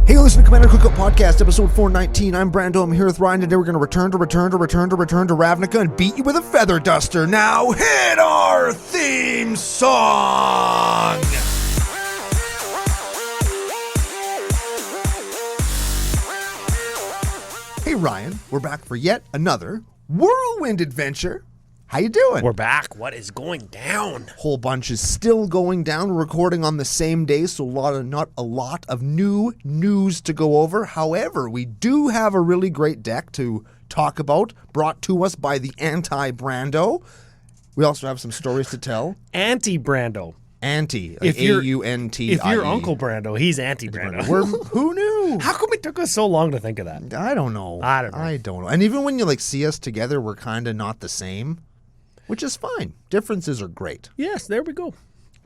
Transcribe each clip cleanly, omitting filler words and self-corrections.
Hey, listen to Commander Cookout Podcast, episode 419. I'm Brando. I'm here with Ryan. Today we're going to return to Ravnica and beat you with a feather duster. Now hit our theme song! Hey, Ryan. We're back for yet another whirlwind adventure. How you doing? We're back. What is going down? Whole bunch is still going down. We're recording on the same day, so not a lot of new news to go over. However, we do have a really great deck to talk about, brought to us by the anti-Brando. We also have some stories to tell. Anti-Brando. Anti, like A-U-N-T-I-E. If you're Uncle Brando, he's anti-Brando. Who knew? How come it took us so long to think of that? I don't know. And even when you see us together, we're kind of not the same. Which is fine. Differences are great. Yes, there we go.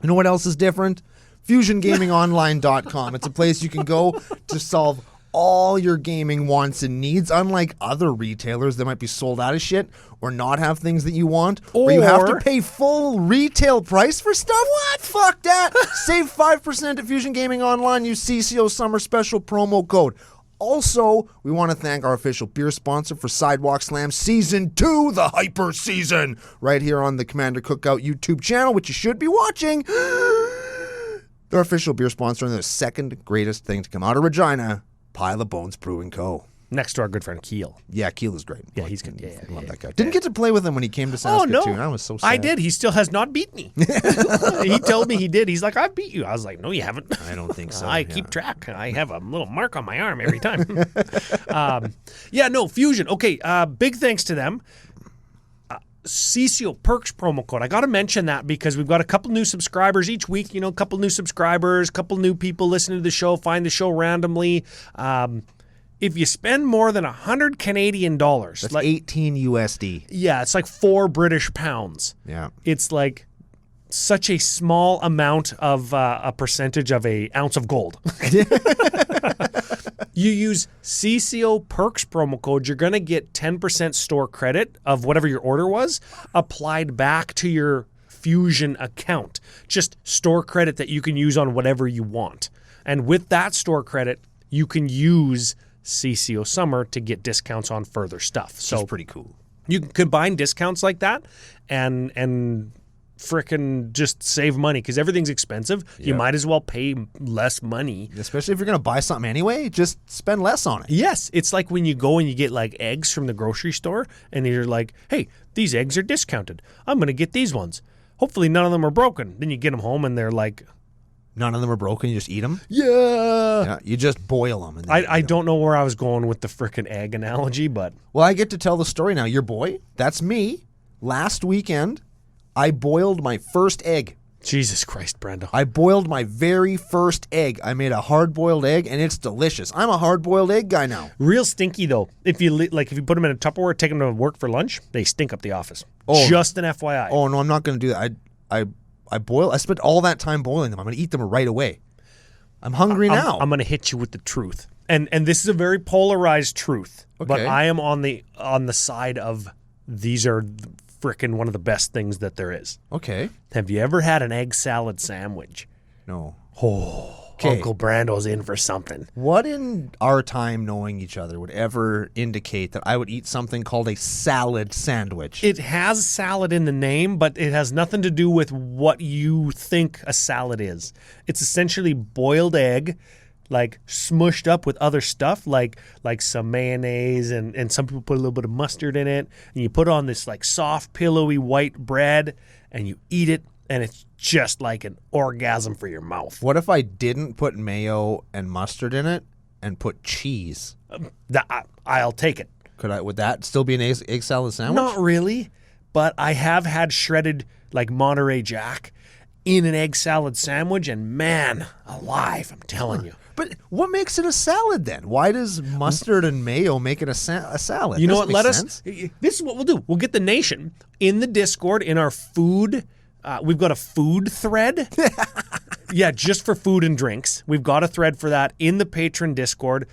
You know what else is different? FusionGamingOnline.com. It's a place you can go to solve all your gaming wants and needs, unlike other retailers that might be sold out of shit or not have things that you want, or you have to pay full retail price for stuff. What? Fuck that. Save 5% at Fusion Gaming Online. Use CCO Summer Special promo code. Also, we want to thank our official beer sponsor for Sidewalk Slam Season 2, the Hyper Season, right here on the Commander Cookout YouTube channel, which you should be watching. Their official beer sponsor and the second greatest thing to come out of Regina, Pile of Bones Brewing Co. Next to our good friend Keel. Yeah, Keel is great. Yeah, he's good. I love that guy. Didn't get to play with him when he came to Saskatoon. I was so sad. I did. He still has not beat me. He told me he did. He's like, I beat you. I was like, no, you haven't. I don't think so. I keep track. I have a little mark on my arm every time. Fusion. Okay, big thanks to them. CCO Perks promo code. I got to mention that because we've got a couple new subscribers each week. A couple new subscribers, a couple new people listening to the show, find the show randomly. If you spend more than 100 Canadian dollars, that's 18 USD. Yeah, it's like 4 British pounds. Yeah. It's like such a small amount of a percentage of an ounce of gold. You use CCO Perks promo code, you're going to get 10% store credit of whatever your order was applied back to your Fusion account. Just store credit that you can use on whatever you want. And with that store credit, you can use CCO Summer to get discounts on further stuff. So it's pretty cool. You can combine discounts like that and frickin' just save money because everything's expensive. Yep. You might as well pay less money. Especially if you're going to buy something anyway, just spend less on it. Yes. It's like when you go and you get like eggs from the grocery store and you're like, hey, these eggs are discounted. I'm going to get these ones. Hopefully none of them are broken. Then you get them home and they're like... None of them are broken. You just eat them? Yeah. You just boil them. And I don't know where I was going with the frickin' egg analogy, but... Well, I get to tell the story now. Your boy, that's me. Last weekend, I boiled my first egg. Jesus Christ, Brando. I boiled my very first egg. I made a hard-boiled egg, and it's delicious. I'm a hard-boiled egg guy now. Real stinky, though. If you put them in a Tupperware, take them to work for lunch, they stink up the office. Oh. Just an FYI. Oh, no, I'm not going to do that. I spent all that time boiling them. I'm going to eat them right away. I'm hungry now. I'm going to hit you with the truth. And this is a very polarized truth. Okay. But I am on the side of these are frickin' one of the best things that there is. Okay. Have you ever had an egg salad sandwich? No. Oh. Okay. Uncle Brando's in for something. What in our time knowing each other would ever indicate that I would eat something called a salad sandwich? It has salad in the name, but it has nothing to do with what you think a salad is. It's essentially boiled egg, like smushed up with other stuff, like some mayonnaise, and some people put a little bit of mustard in it, and you put on this like soft, pillowy white bread, and you eat it. And it's just like an orgasm for your mouth. What if I didn't put mayo and mustard in it and put cheese? I'll take it. Would that still be an egg salad sandwich? Not really, but I have had shredded like Monterey Jack in an egg salad sandwich, and man, alive, I'm telling you. But what makes it a salad then? Why does mustard and mayo make it a salad? You know what? This is what we'll do. We'll get the nation in the Discord in our food. We've got a food thread. Yeah, just for food and drinks. We've got a thread for that in the patron Discord.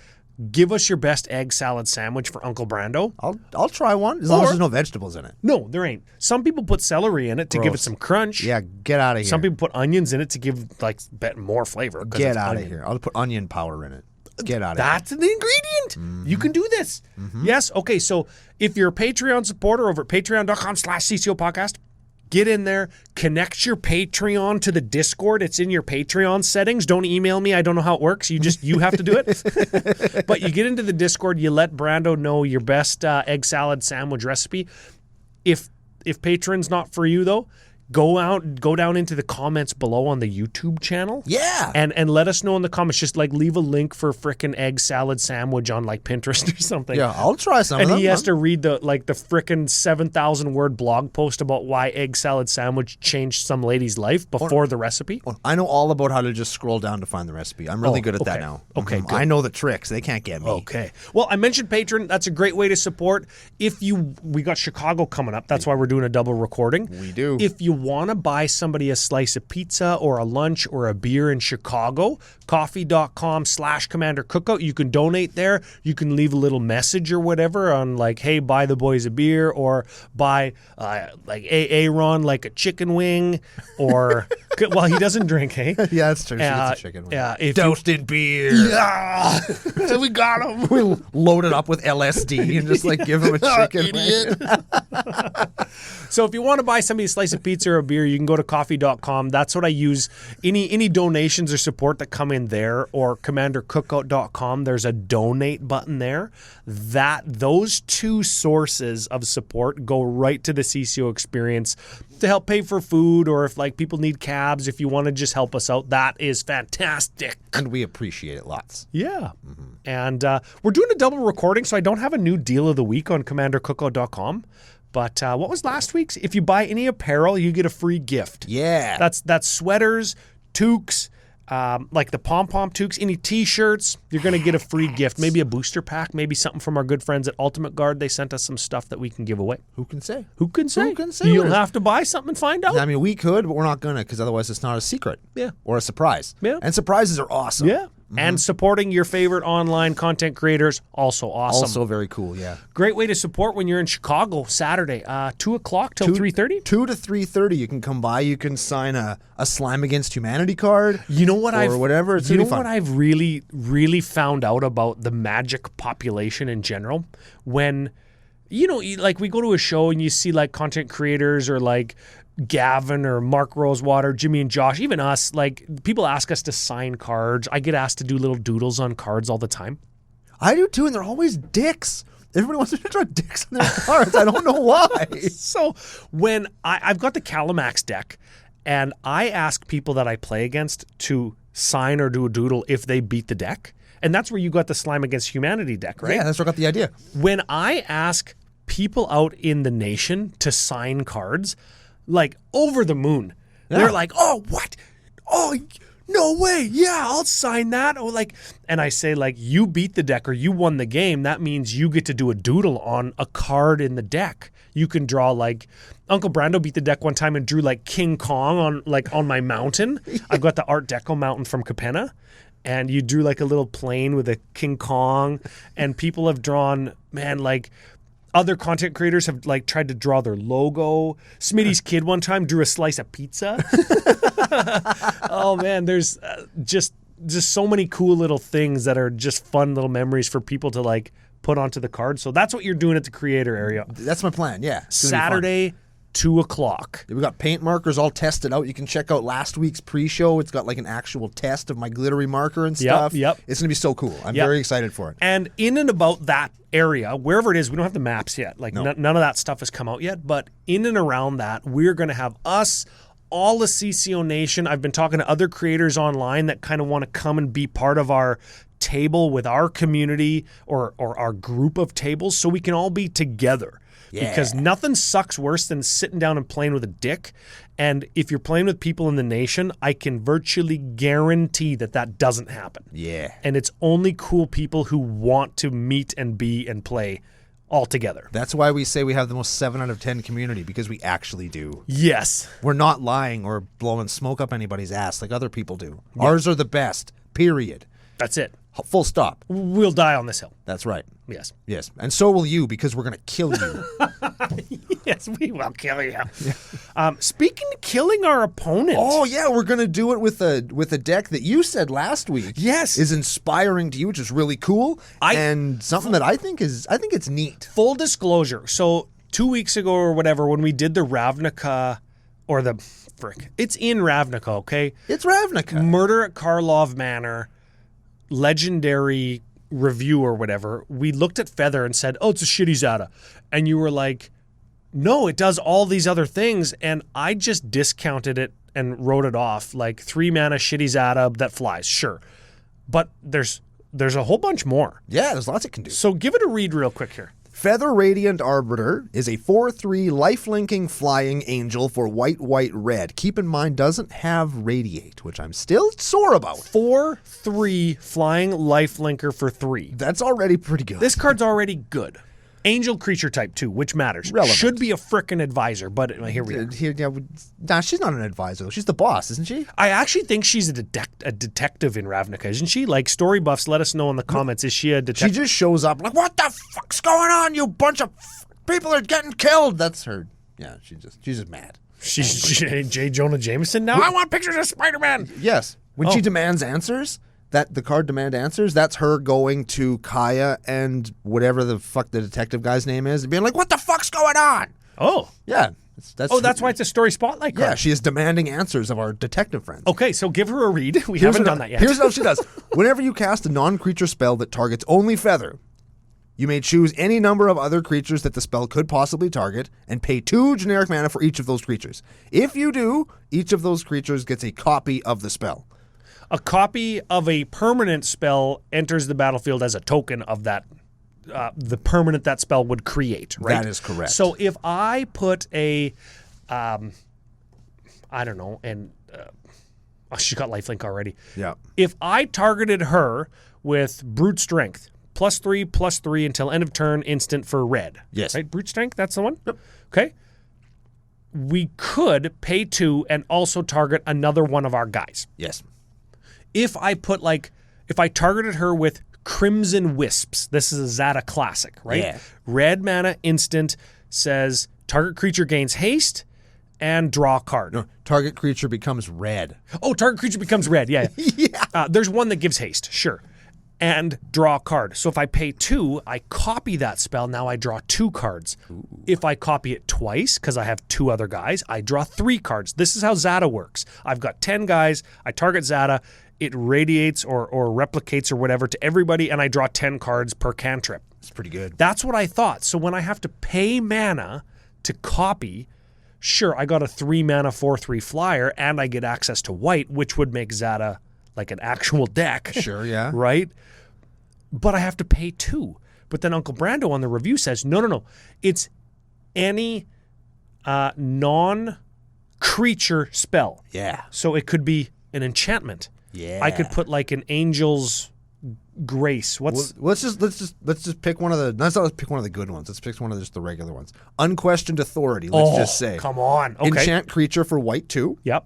Give us your best egg salad sandwich for Uncle Brando. I'll try one as long as there's no vegetables in it. No, there ain't. Some people put celery in it to give it some crunch. Yeah, get out of here. Some people put onions in it to give like more flavor. Get out of here. I'll put onion powder in it. Get out of That's the ingredient. You can do this. Yes. Okay. So if you're a Patreon supporter over at patreon.com/CCO Podcast, get in there, connect your Patreon to the Discord. It's in your Patreon settings. Don't email me. I don't know how it works. You have to do it. But you get into the Discord, you let Brando know your best egg salad sandwich recipe. If Patreon's not for you though, go down into the comments below on the YouTube channel. Yeah. And let us know in the comments. Just like leave a link for frickin' egg salad sandwich on like Pinterest or something. Yeah, I'll try some of them. And he has to read the frickin' 7,000 word blog post about why egg salad sandwich changed some lady's life before the recipe. I know all about how to just scroll down to find the recipe. I'm really good at that now. Okay, good. I know the tricks. They can't get me. Okay. Well, I mentioned Patreon. That's a great way to support. We got Chicago coming up. That's why we're doing a double recording. We do. If you want to buy somebody a slice of pizza or a lunch or a beer in Chicago, coffee.com/Commander Cookout. You can donate there. You can leave a little message or whatever on like, hey, buy the boys a beer, or buy like Aaron like a chicken wing, or well, he doesn't drink, hey? Yeah, that's true. She gets a chicken wing. Yeah, Doused in beer. Yeah, we got him. We load it up with LSD and just like give him a chicken idiot. So if you want to buy somebody a slice of pizza or a beer, you can go to coffee.com. That's what I use. Any donations or support that come in there, or commandercookout.com, there's a donate button there. Those two sources of support go right to the CCO experience to help pay for food, or if like people need cabs, if you want to just help us out, that is fantastic. And we appreciate it lots. Yeah. And we're doing a double recording, so I don't have a new deal of the week on commandercookout.com. But what was last week's? If you buy any apparel, you get a free gift. Yeah. That's sweaters, toques, like the pom-pom toques, any T-shirts, you're going to get a free gift. Maybe a booster pack, maybe something from our good friends at Ultimate Guard. They sent us some stuff that we can give away. Who can say? Who can say? Who can say? You'll have to buy something and find out. I mean, we could, but we're not going to, because otherwise it's not a secret. Yeah. Or a surprise. Yeah. And surprises are awesome. Yeah. And supporting your favorite online content creators, also awesome. Also very cool, yeah. Great way to support when you're in Chicago Saturday, 2 o'clock till 3:30? 2 to 3:30. You can come by. You can sign a Slime Against Humanity card. You know what whatever. It's you know really fun. what I've really, really found out about the Magic population in general? When, like we go to a show and you see like content creators or like Gavin or Mark Rosewater, Jimmy and Josh, even us, like people ask us to sign cards. I get asked to do little doodles on cards all the time. I do too, and they're always dicks. Everybody wants to draw dicks on their cards. I don't know why. So when I've got the Calamax deck, and I ask people that I play against to sign or do a doodle if they beat the deck. And that's where you got the Slime Against Humanity deck, right? Yeah, that's where I got the idea. When I ask people out in the nation to sign cards, like over the moon. Yeah. They're like, oh, what? Oh, no way. Yeah, I'll sign that. Or like, and I say like, you beat the deck or you won the game. That means you get to do a doodle on a card in the deck. You can draw like Uncle Brando beat the deck one time and drew like King Kong on my mountain. I've got the Art Deco mountain from Capenna. And you drew like a little plane with a King Kong. And people have drawn, man, like other content creators have like tried to draw their logo. Smitty's kid one time drew a slice of pizza. Oh man, there's just so many cool little things that are just fun little memories for people to like put onto the card. So that's what you're doing at the creator area. That's my plan, yeah. Saturday, 2 o'clock. We got paint markers all tested out. You can check out last week's pre-show. It's got like an actual test of my glittery marker and stuff. Yep. It's going to be so cool. I'm very excited for it. And in and about that area, wherever it is, we don't have the maps yet. Like none of that stuff has come out yet. But in and around that, we're going to have us, all the CCO Nation. I've been talking to other creators online that kind of want to come and be part of our table with our community or our group of tables so we can all be together. Yeah. Because nothing sucks worse than sitting down and playing with a dick. And if you're playing with people in the nation, I can virtually guarantee that doesn't happen. Yeah. And it's only cool people who want to meet and be and play all together. That's why we say we have the most 7 out of 10 community, because we actually do. Yes. We're not lying or blowing smoke up anybody's ass like other people do. Yeah. Ours are the best, period. That's it. Full stop. We'll die on this hill. That's right. Yes. Yes. And so will you, because we're going to kill you. Yes, we will kill you. Speaking of killing our opponent. Oh, yeah, we're going to do it with a deck that you said last week. Yes. Is inspiring to you, which is really cool. And something that I think it's neat. Full disclosure. So 2 weeks ago or whatever, when we did the Ravnica, or the, it's in Ravnica, okay? It's Ravnica. Murder at Karlov Manor, legendary review or whatever, we looked at Feather and said, oh, it's a shitty Zada. And you were like, no, it does all these other things. And I just discounted it and wrote it off like 3 mana shitty Zada that flies. Sure. But there's a whole bunch more. Yeah, there's lots it can do. So give it a read real quick here. Feather Radiant Arbiter is a 4/3 lifelinking flying angel for white, red. Keep in mind, doesn't have Radiate, which I'm still sore about. 4/3 flying lifelinker for 3. That's already pretty good. This card's already good. Angel creature type 2, which matters. Relevant. Should be a frickin' advisor, but here we are. Nah, she's not an advisor. She's the boss, isn't she? I actually think she's a detective in Ravnica, isn't she? Like, story buffs, let us know in the comments. Is she a detective? She just shows up like, what the fuck's going on? You bunch of people are getting killed. That's her. Yeah, she's just mad. She's J. Jonah Jameson now? I want pictures of Spider-Man. Yes. When she demands answers, that the card demand answers, that's her going to Kaya and whatever the fuck the detective guy's name is and being like, what the fuck's going on? Oh. Yeah. That's why it's a story spotlight card. Yeah, she is demanding answers of our detective friends. Okay, so give her a read. We haven't done that yet. Here's what she does. Whenever you cast a non-creature spell that targets only Feather, you may choose any number of other creatures that the spell could possibly target and pay 2 generic mana for each of those creatures. If you do, each of those creatures gets a copy of the spell. A copy of a permanent spell enters the battlefield as a token of that, the permanent that spell would create, right? That is correct. So if I put a, I don't know, and she got lifelink already. Yeah. If I targeted her with Brute Strength, +3/+3 until end of turn, instant for red. Yes. Right? Brute Strength, that's the one? Yep. Okay. We could pay 2 and also target another one of our guys. Yes. If I targeted her with Crimson Wisps, this is a Zada classic, right? Yeah. Red mana instant says target creature gains haste and draw a card. No, target creature becomes red. Oh, target creature becomes red, yeah. Yeah. There's one that gives haste, sure. And draw a card. So if I pay 2, I copy that spell. Now I draw 2 cards. Ooh. If I copy it twice, because I have 2 other guys, I draw 3 cards. This is how Zada works. I've got 10 guys. I target Zada. It radiates or replicates or whatever to everybody, and I draw 10 cards per cantrip. It's pretty good. That's what I thought. So when I have to pay mana to copy, sure, I got a 3 mana 4/3 flyer, and I get access to white, which would make Zada like an actual deck. Sure, yeah. Right? But I have to pay 2. But then Uncle Brando on the review says, no. It's any non-creature spell. Yeah. So it could be an enchantment. Yeah. I could put like an Angel's Grace. Let's just pick one of the. Let's not pick one of the good ones. Let's pick one of just the regular ones. Unquestioned Authority. Let's just say. Come on. Okay. Enchant creature for white 2. Yep.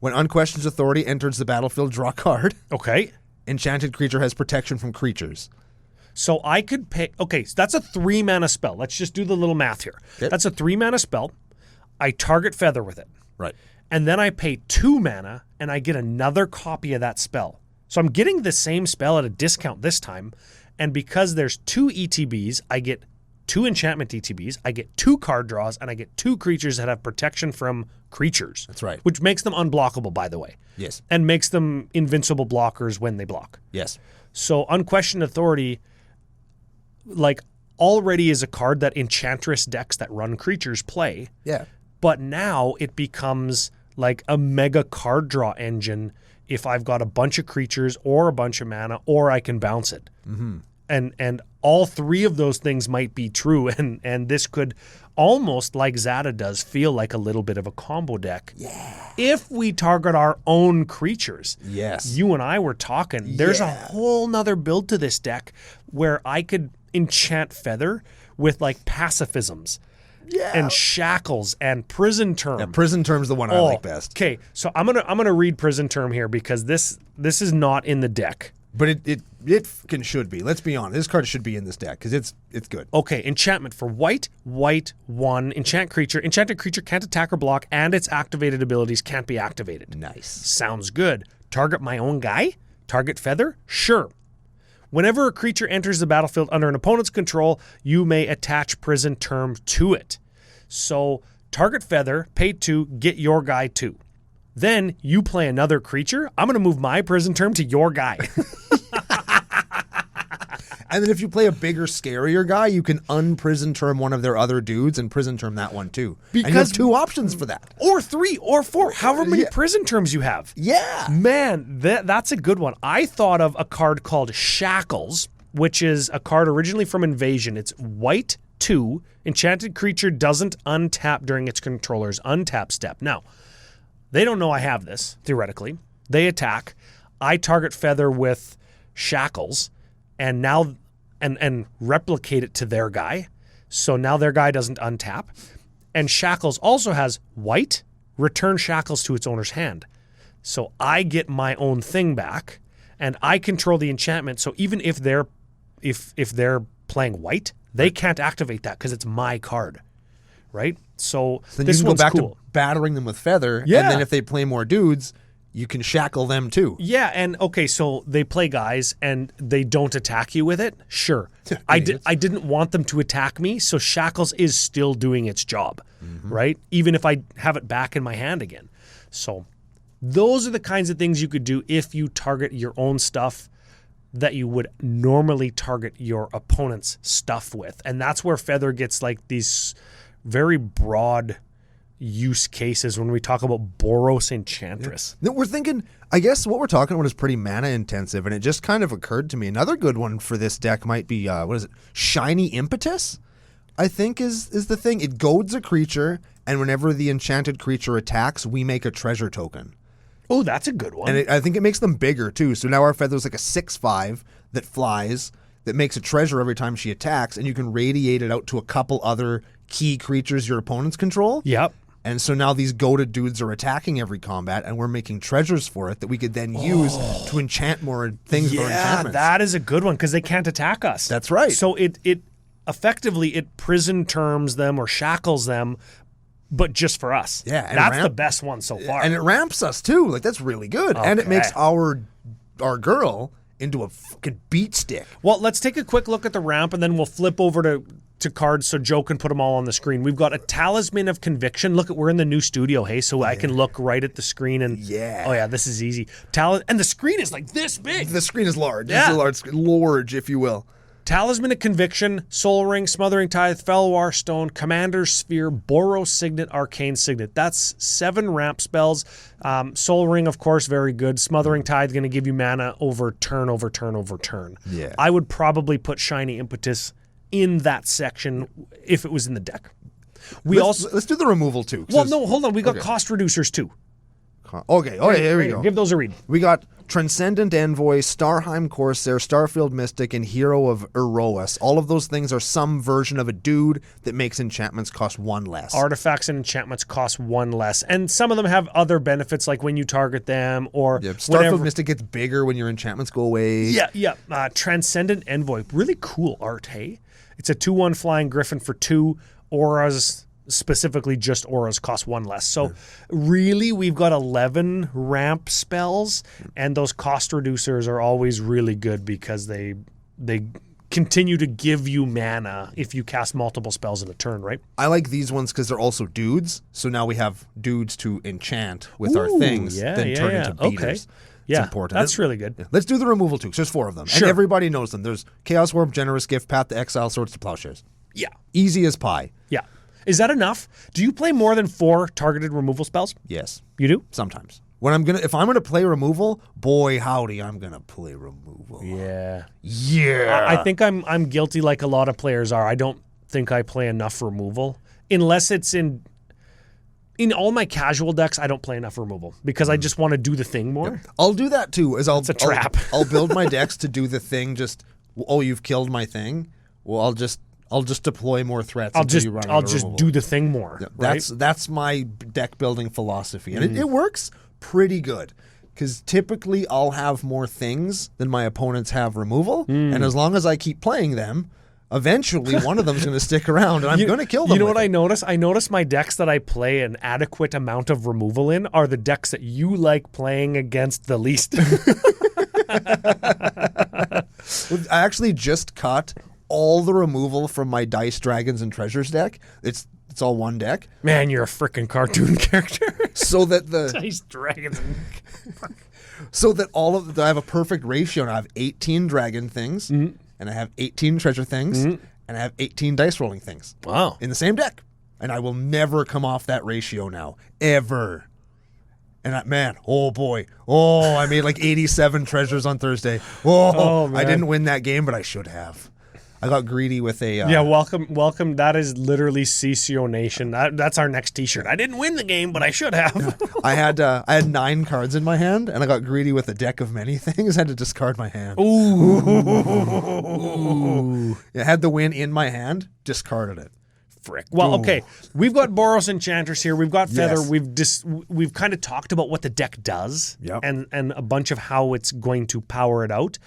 When Unquestioned Authority enters the battlefield, draw a card. Okay. Enchanted creature has protection from creatures. So I could pay. Okay, so that's a 3 mana spell. Let's just do the little math here. Okay. That's a 3 mana spell. I target Feather with it. Right. And then I pay 2 mana, and I get another copy of that spell. So I'm getting the same spell at a discount this time, and because there's 2 ETBs, I get 2 enchantment ETBs, I get 2 card draws, and I get 2 creatures that have protection from creatures. That's right. Which makes them unblockable, by the way. Yes. And makes them invincible blockers when they block. Yes. So Unquestioned Authority, like, already is a card that Enchantress decks that run creatures play. Yeah. But now it becomes like a mega card draw engine if I've got a bunch of creatures or a bunch of mana, or I can bounce it. Mm-hmm. And all 3 of those things might be true, and this could almost, like Zada does, feel like a little bit of a combo deck. Yeah. If we target our own creatures. Yes. You and I were talking. There's a whole nother build to this deck where I could enchant Feather with like pacifisms. Yeah. And Shackles and Prison Term. Yeah, Prison Term's the one I like best. Okay, so I'm gonna read Prison Term here because this is not in the deck. But it should be. Let's be honest. This card should be in this deck because it's good. Okay, enchantment for white, 1. Enchanted creature can't attack or block, and its activated abilities can't be activated. Nice. Sounds good. Target my own guy? Target feather? Sure. Whenever a creature enters the battlefield under an opponent's control, you may attach prison term to it. So target feather, pay 2, get your guy 2. Then you play another creature. I'm going to move my prison term to your guy. And then if you play a bigger, scarier guy, you can unprison term one of their other dudes and prison term that one too. Because and you have 2 options for that. Or 3 or 4, however many prison terms you have. Yeah. Man, that's a good one. I thought of a card called Shackles, which is a card originally from Invasion. It's white 2. Enchanted creature doesn't untap during its controller's untap step. Now, they don't know I have this, theoretically. They attack. I target feather with Shackles. And now, and replicate it to their guy. So now their guy doesn't untap. And Shackles also has white, return Shackles to its owner's hand. So I get my own thing back, and I control the enchantment. So even if they're playing white, they can't activate that because it's my card, right? So then this you can one's go back cool. to battering them with feather, and then if they play more dudes, you can shackle them too. Yeah, and okay, so they play guys and they don't attack you with it. Sure. I didn't want them to attack me, so Shackles is still doing its job, right? Even if I have it back in my hand again. So those are the kinds of things you could do if you target your own stuff that you would normally target your opponent's stuff with. And that's where Feather gets like these very broad use cases when we talk about Boros Enchantress. Yeah. We're thinking, I guess what we're talking about is pretty mana intensive, and it just kind of occurred to me. Another good one for this deck might be, Shiny Impetus, I think is the thing. It goads a creature, and whenever the enchanted creature attacks, we make a treasure token. Oh, that's a good one. And I think it makes them bigger, too. So now our Feather's like a 6/5 that flies, that makes a treasure every time she attacks, and you can radiate it out to a couple other key creatures your opponents control. Yep. And so now these goated dudes are attacking every combat, and we're making treasures for it that we could then use to enchant more things with our enchantments. Yeah, that is a good one because they can't attack us. That's right. So it effectively it prison terms them or shackles them, but just for us. Yeah, and that's the best one so far. And it ramps us too. Like that's really good, and it makes our girl into a fucking beat stick. Well, let's take a quick look at the ramp, and then we'll flip over to cards so Joe can put them all on the screen. We've got a Talisman of Conviction. Look, we're in the new studio, hey, so I can look right at the screen and oh yeah, this is easy. And the screen is like this big. The screen is large. Yeah. It's a large screen. Large, if you will. Talisman of Conviction, Soul Ring, Smothering Tithe, Felwar Stone, Commander Sphere, Boros Signet, Arcane Signet. That's 7 ramp spells. Soul Ring, of course, very good. Smothering Tithe going to give you mana over turn, over turn, over turn. Yeah. I would probably put Shiny Impetus in that section if it was in the deck. Let's do the removal too. Well, no, hold on. We got cost reducers too. Okay. Oh, yeah, here we go. Give those a read. We got Transcendent Envoy, Starheim Corsair, Starfield Mystic, and Hero of Eroas. All of those things are some version of a dude that makes enchantments cost 1 less. Artifacts and enchantments cost 1 less. And some of them have other benefits, like when you target them or Starfield Mystic gets bigger when your enchantments go away. Yeah. Transcendent Envoy. Really cool art, hey? It's a 2/1 flying griffin for 2. Auras, specifically just auras, cost 1 less. So really, we've got 11 ramp spells, and those cost reducers are always really good because they continue to give you mana if you cast multiple spells in a turn, right? I like these ones because they're also dudes. So now we have dudes to enchant with our things, then turn into beaters. Okay. It's important. That's really good. Yeah. Let's do the removal too. There's 4 of them. Sure. And everybody knows them. There's Chaos Warp, Generous Gift, Path to Exile, Swords to Plowshares. Yeah. Easy as pie. Yeah. Is that enough? Do you play more than 4 targeted removal spells? Yes. You do? Sometimes. If I'm gonna play removal, boy howdy, I'm gonna play removal. Yeah. Yeah. I think I'm guilty like a lot of players are. I don't think I play enough removal. Unless it's in all my casual decks, I don't play enough removal because I just want to do the thing more. I'll do that too. It's a trap. I'll build my decks to do the thing. Just you've killed my thing. Well, I'll just deploy more threats. I'll just do the thing more. Yeah, right? That's my deck building philosophy, and it works pretty good. Because typically I'll have more things than my opponents have removal. And as long as I keep playing them, eventually one of them is going to stick around and I'm going to kill them. You know what I notice? I notice my decks that I play an adequate amount of removal in are the decks that you like playing against the least. I actually just cut all the removal from my Dice, Dragons, and Treasures deck. It's all one deck. Man, you're a freaking cartoon character. So that the Dice, Dragons. so that all of I have a perfect ratio. And I have 18 dragon things, and I have 18 treasure things, and I have 18 dice rolling things. Wow. In the same deck. And I will never come off that ratio now. Ever. And oh boy. Oh, I made like 87 treasures on Thursday. Oh, man. I didn't win that game, but I should have. I got greedy with a... yeah, welcome. That is literally CCO Nation. That's our next T-shirt. I didn't win the game, but I should have. I had 9 cards in my hand, and I got greedy with a deck of many things. I had to discard my hand. Ooh. I had the win in my hand, discarded it. Frick. Well, okay. We've got Boros Enchantress here. We've got Feather. Yes. We've kind of talked about what the deck does, Yep. and a bunch of how it's going to power it out.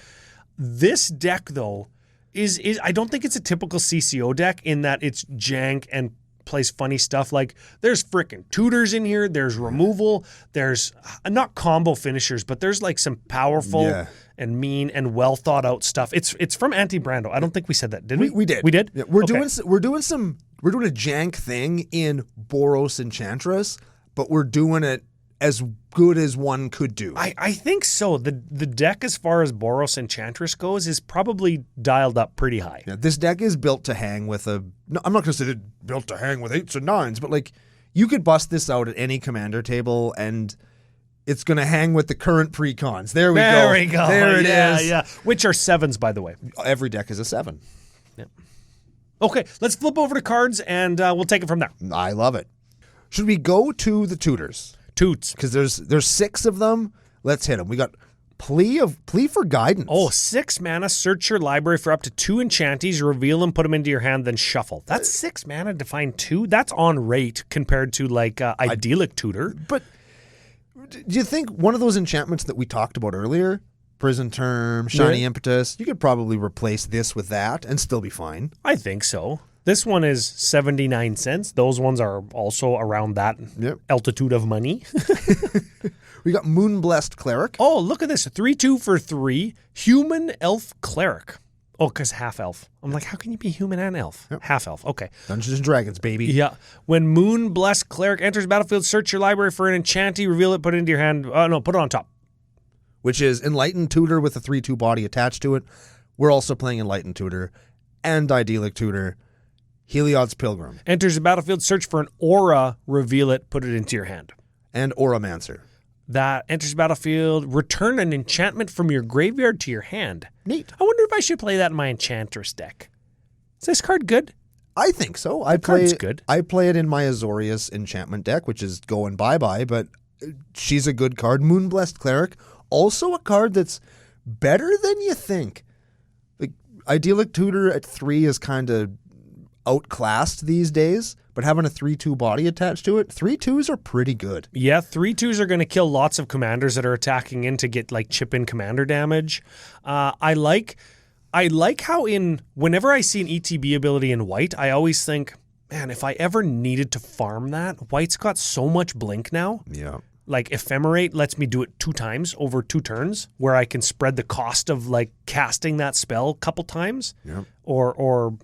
This deck, though, is I don't think it's a typical CCO deck in that it's jank and plays funny stuff. Like there's frickin' tutors in here. There's removal. There's not combo finishers, but there's like some powerful and mean and well thought out stuff. It's from Anti-Brando. I don't think we said that, did we? We did. We did. Yeah, we're doing a jank thing in Boros Enchantress, but we're doing it as good as one could do. I think so. The deck, as far as Boros Enchantress goes, is probably dialed up pretty high. Yeah, this deck is built to hang with I'm not going to say it's built to hang with 8s and 9s, but like you could bust this out at any commander table and it's going to hang with the current precons. There we go. There it is. Yeah. Which are 7s, by the way. Every deck is a 7. Yeah. Okay, let's flip over to cards and we'll take it from there. I love it. Should we go to the tutors? Toots. Because there's 6 of them. Let's hit them. We got Plea for Guidance. Oh, 6 mana. Search your library for up to 2 enchantees. Reveal them, put them into your hand, then shuffle. That's 6 mana to find 2. That's on rate compared to like Idyllic Tutor. But do you think one of those enchantments that we talked about earlier, Prison Term, Shiny Impetus, you could probably replace this with that and still be fine? I think so. This one is 79 cents. Those ones are also around that altitude of money. We got Moonblessed Cleric. Oh, look at this. 3/2 for 3. Human Elf Cleric. Oh, because half elf. I'm like, how can you be human and elf? Yep. Half elf. Okay. Dungeons and Dragons, baby. Yeah. When Moonblessed Cleric enters the battlefield, search your library for an enchantee, reveal it, put it into your hand. No, put it on top. Which is Enlightened Tutor with a 3/2 body attached to it. We're also playing Enlightened Tutor and Idyllic Tutor. Heliod's Pilgrim. Enters the battlefield, search for an aura, reveal it, put it into your hand. And Auramancer. That enters the battlefield, return an enchantment from your graveyard to your hand. Neat. I wonder if I should play that in my Enchantress deck. Is this card good? I think so. Card's good. I play it in my Azorius enchantment deck, which is going bye-bye, but she's a good card. Moonblessed Cleric, also a card that's better than you think. Like Idyllic Tutor at 3 is kind of outclassed these days, but having a 3/2 body attached to it, 3/2s are pretty good. Yeah, 3/2s are going to kill lots of commanders that are attacking in to get like chip in commander damage. I like how whenever I see an ETB ability in white, I always think, man, if I ever needed to farm that, white's got so much blink now. Yeah. Like Ephemerate lets me do it 2 times over 2 turns, where I can spread the cost of like casting that spell a couple times, or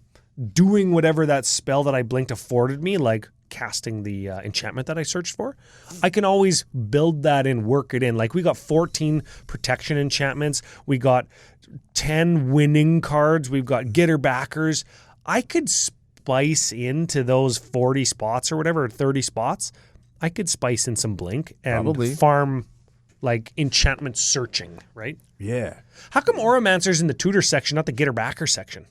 doing whatever that spell that I blinked afforded me, like casting the enchantment that I searched for. I can always build that in, work it in. Like we got 14 protection enchantments. We got 10 winning cards. We've got getter backers. I could spice into those 40 spots or whatever, 30 spots. I could spice in some blink and farm like enchantment searching, right? Yeah. How come Auramancer's in the tutor section, not the getter backer section?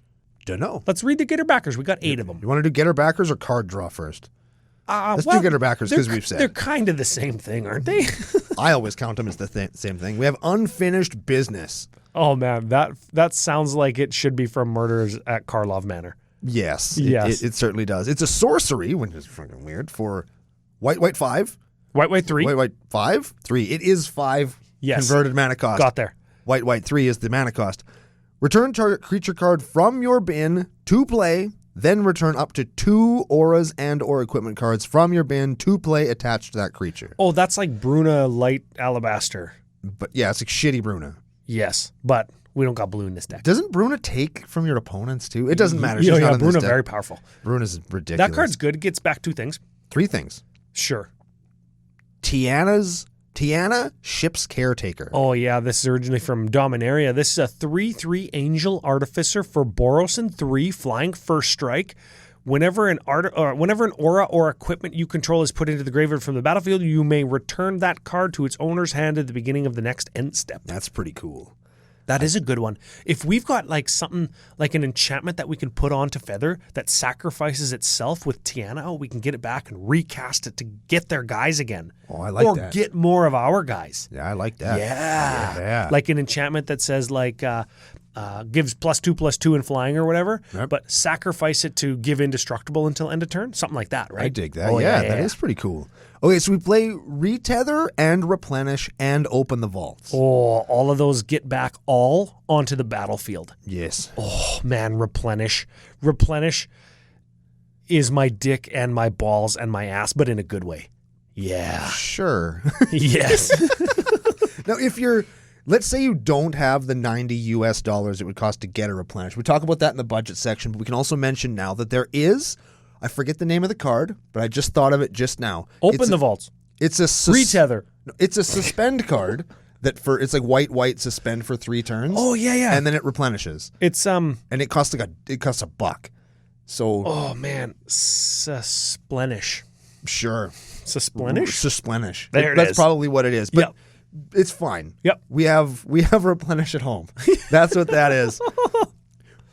Dunno. Let's read the getter backers. We got 8 of them. You want to do getter backers or card draw first? Let's do getter backers because we've said. They're kind of the same thing, aren't they? I always count them as the same thing. We have unfinished business. Oh, man. That sounds like it should be from Murderers at Karlov Manor. Yes. It certainly does. It's a sorcery, which is fucking weird, for white 5. White 3. White 5. 3. It is 5 Yes. Converted mana cost. Got there. White, 3 is the mana cost. Return target creature card from your bin to play, then return up to 2 auras and or equipment cards from your bin to play attached to that creature. Oh, that's like Bruna Light Alabaster. But yeah, it's like shitty Bruna. Yes, but we don't got blue in this deck. Doesn't Bruna take from your opponents too? It doesn't matter. She's not in this Bruna deck. very powerful. Bruna's ridiculous. That card's good. It gets back 2 things. 3 things. Sure. Tiana, Ship's Caretaker. Oh, yeah. This is originally from Dominaria. This is a 3/3 Angel Artificer for Boros and 3, flying first strike. Whenever an aura or equipment you control is put into the graveyard from the battlefield, you may return that card to its owner's hand at the beginning of the next end step. That's pretty cool. That is a good one. If we've got like something like an enchantment that we can put onto Feather that sacrifices itself with Tiana, we can get it back and recast it to get their guys again. Oh, I like that. Or get more of our guys. Yeah, I like that. Yeah. Like an enchantment that says like gives +2/+2 in flying or whatever, but sacrifice it to give indestructible until end of turn. Something like that, right? I dig that. Oh, That is pretty cool. Okay, so we play Retether and Replenish and Open the Vaults. Oh, all of those get back all onto the battlefield. Yes. Oh, man, Replenish. Replenish is my dick and my balls and my ass, but in a good way. Yeah. Sure. Yes. Now, let's say you don't have the $90 it would cost to get a Replenish. We talk about that in the budget section, but we can also mention now that there is, I forget the name of the card, but I just thought of it just now. Open the vaults. It's a Retether. It's a suspend card it's like white suspend for 3 turns. Oh yeah. And then it replenishes. It's and it costs $1. So oh man, Susplenish. Sure. Susplenish? Susplenish. There That's probably what it is. But it's fine. Yep. We have Replenish at home. That's what that is.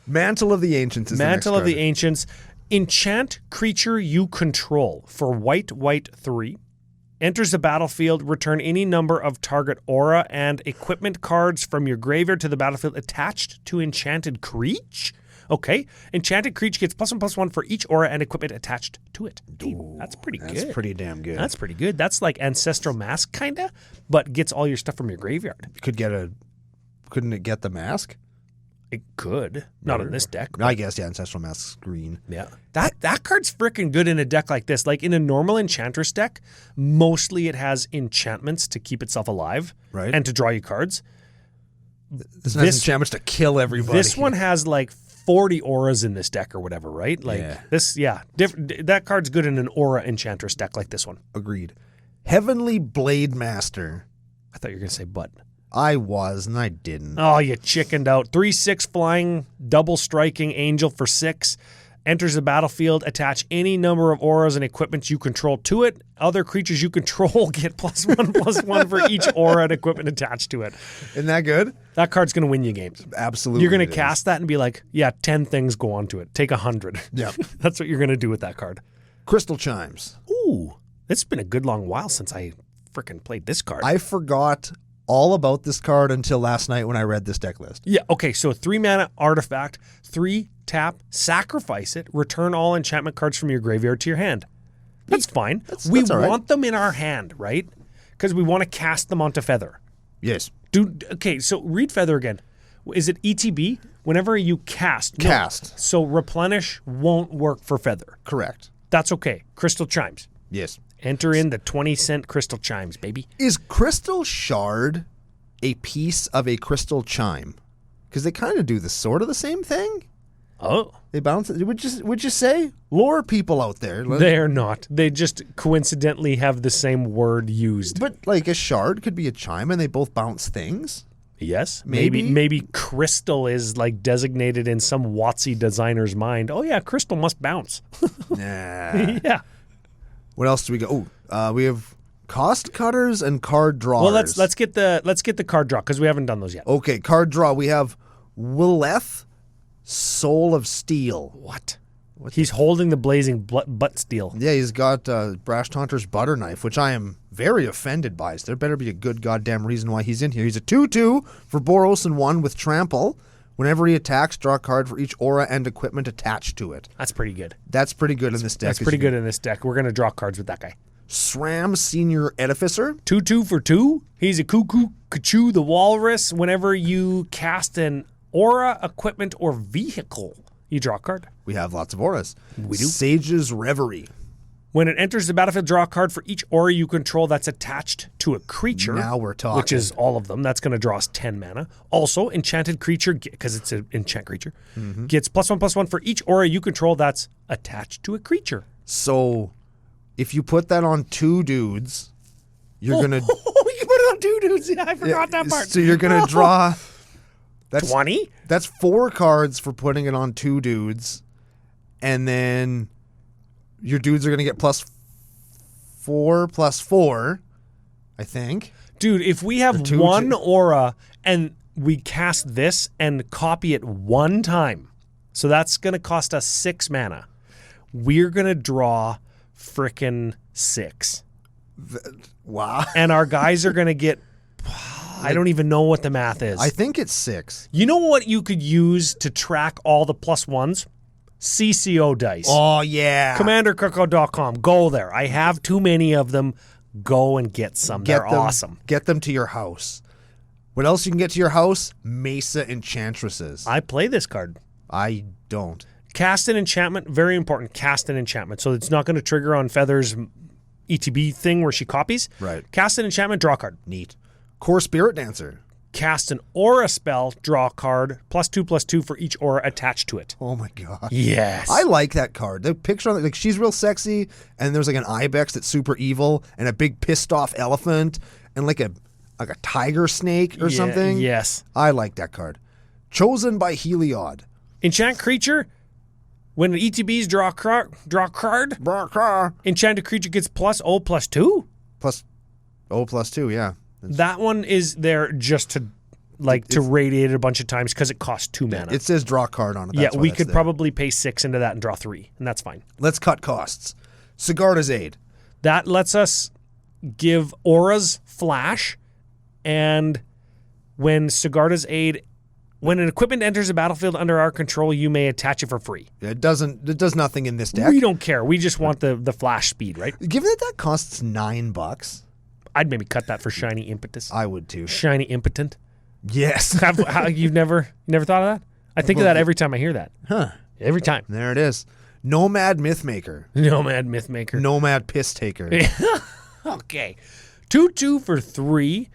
Mantle of the Ancients is Mantle of the the Ancients. Enchant creature you control for white 3. Enters the battlefield, return any number of target aura and equipment cards from your graveyard to the battlefield attached to enchanted creature. Okay. Enchanted creature gets +1/+1 for each aura and equipment attached to it. Ooh, that's pretty good. That's pretty damn good. That's pretty good. That's like Ancestral Mask, kinda, but gets all your stuff from your graveyard. Couldn't it get the mask? It could. Not in this deck. I guess, Ancestral Mask's green. Yeah. That card's freaking good in a deck like this. Like in a normal Enchantress deck, mostly it has enchantments to keep itself alive. Right. And to draw you cards. This has enchantments to kill everybody. This one has like 40 auras in this deck or whatever, right? Like that card's good in an aura Enchantress deck like this one. Agreed. Heavenly Blade Master. I thought you were going to say but. I was, and I didn't. Oh, you chickened out. 3/6 flying, double striking angel for 6. Enters the battlefield, attach any number of auras and equipment you control to it. Other creatures you control get +1/+1 for each aura and equipment attached to it. Isn't that good? That card's going to win you games. Absolutely. You're going to cast that and be like, 10 things go onto it. Take 100. Yeah. That's what you're going to do with that card. Crystal Chimes. Ooh, it's been a good long while since I freaking played this card. I forgot all about this card until last night when I read this deck list. Yeah, okay, so 3 mana artifact, 3 tap, sacrifice it, return all enchantment cards from your graveyard to your hand. That's fine. We want them in our hand, right? Because we want to cast them onto Feather. Yes. Okay, so read Feather again. Is it ETB? Whenever you cast. Cast. No. So replenish won't work for Feather. Correct. That's okay. Crystal Chimes. Yes. Enter in the 20-cent Crystal Chimes, baby. Is Crystal Shard a piece of a Crystal Chime? Because they kind of do the same thing. Oh. They bounce it. Would you say? Lore people out there. They're not. They just coincidentally have the same word used. But like a shard could be a chime and they both bounce things. Yes. Maybe. Maybe crystal is like designated in some WotC designer's mind. Oh yeah, crystal must bounce. Nah. Yeah. What else do we go? We have cost cutters and card drawers. Well, let's get the card draw because we haven't done those yet. Okay, card draw. We have Willeth, Soul of Steel. What? He's holding the blazing butt steel. Yeah, he's got Brash Taunter's butter knife, which I am very offended by. So there better be a good goddamn reason why he's in here. He's a 2/2 for Boros and 1 with Trample. Whenever he attacks, draw a card for each aura and equipment attached to it. That's pretty good. That's pretty good in this deck. That's pretty good in this deck. We're going to draw cards with that guy. SRAM Senior Edificer. 2/2 for 2. He's a kooky the Walrus. Whenever you cast an aura, equipment, or vehicle, you draw a card. We have lots of auras. We do. Sage's Reverie. When it enters the battlefield, draw a card for each aura you control that's attached to a creature. Now we're talking. Which is all of them. That's going to draw us 10 mana. Also, enchanted creature, because it's an enchant creature, gets +1/+1 for each aura you control that's attached to a creature. So, if you put that on 2 dudes, you're going to... Oh, we can put it on 2 dudes. Yeah, I forgot that part. So you're going to draw... That's 20? That's 4 cards for putting it on 2 dudes. And then your dudes are going to get +4/+4, I think. Dude, if we have one aura and we cast this and copy it 1 time, so that's going to cost us 6 mana. We're going to draw frickin' 6. Wow. And our guys are going to get... I don't even know what the math is. I think it's 6. You know what you could use to track all the +1s? CCO dice. Oh, yeah. CommanderCookout.com. Go there. I have too many of them. Go and get some. They're awesome. Get them to your house. What else you can get to your house? Mesa Enchantresses. I play this card. I don't. Cast an enchantment. Very important. Cast an enchantment. So it's not going to trigger on Feather's ETB thing where she copies. Right. Cast an enchantment. Draw a card. Neat. Core Spirit Dancer. Cast an aura spell, draw a card, +2/+2 for each aura attached to it. Oh my god. Yes. I like that card. The picture on it, like she's real sexy, and there's like an ibex that's super evil, and a big pissed off elephant, and like a tiger snake or something. Yes. I like that card. Chosen by Heliod. Enchant creature. When ETBs draw a card. Enchanted creature gets +0/+2. +0/+2, yeah. That one is there just to radiate it a bunch of times because it costs 2 mana. It says draw card on it. That's we could probably pay 6 into that and draw 3, and that's fine. Let's cut costs. Sigarda's Aid. That lets us give auras flash, and when Sigarda's Aid, when an equipment enters a battlefield under our control, you may attach it for free. It does nothing in this deck. We don't care. We just want the flash speed, right? Given that costs $9. I'd maybe cut that for Shiny Impetus. I would too. Shiny Impotent. Yes. You've never thought of that? I think of that every time I hear that. Huh. Every time. There it is. Nomad Mythmaker. Nomad Mythmaker. Nomad Piss Taker. Okay. 2/2 for 3.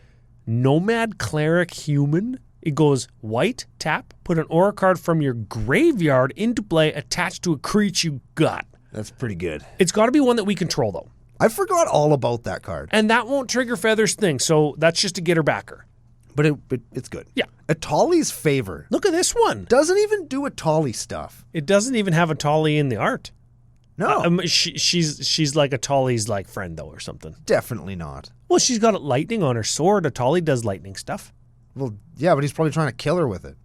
Nomad Cleric Human. It goes white, tap, put an aura card from your graveyard into play attached to a creature you got. That's pretty good. It's got to be one that we control, though. I forgot all about that card. And that won't trigger Feather's thing, so that's just to get her backer. But it's good. Yeah. Atali's Favor. Look at this one. Doesn't even do Atali stuff. It doesn't even have Atali in the art. No. She's like Atali's like friend, though, or something. Definitely not. Well, she's got lightning on her sword. Atali does lightning stuff. Well, yeah, but he's probably trying to kill her with it.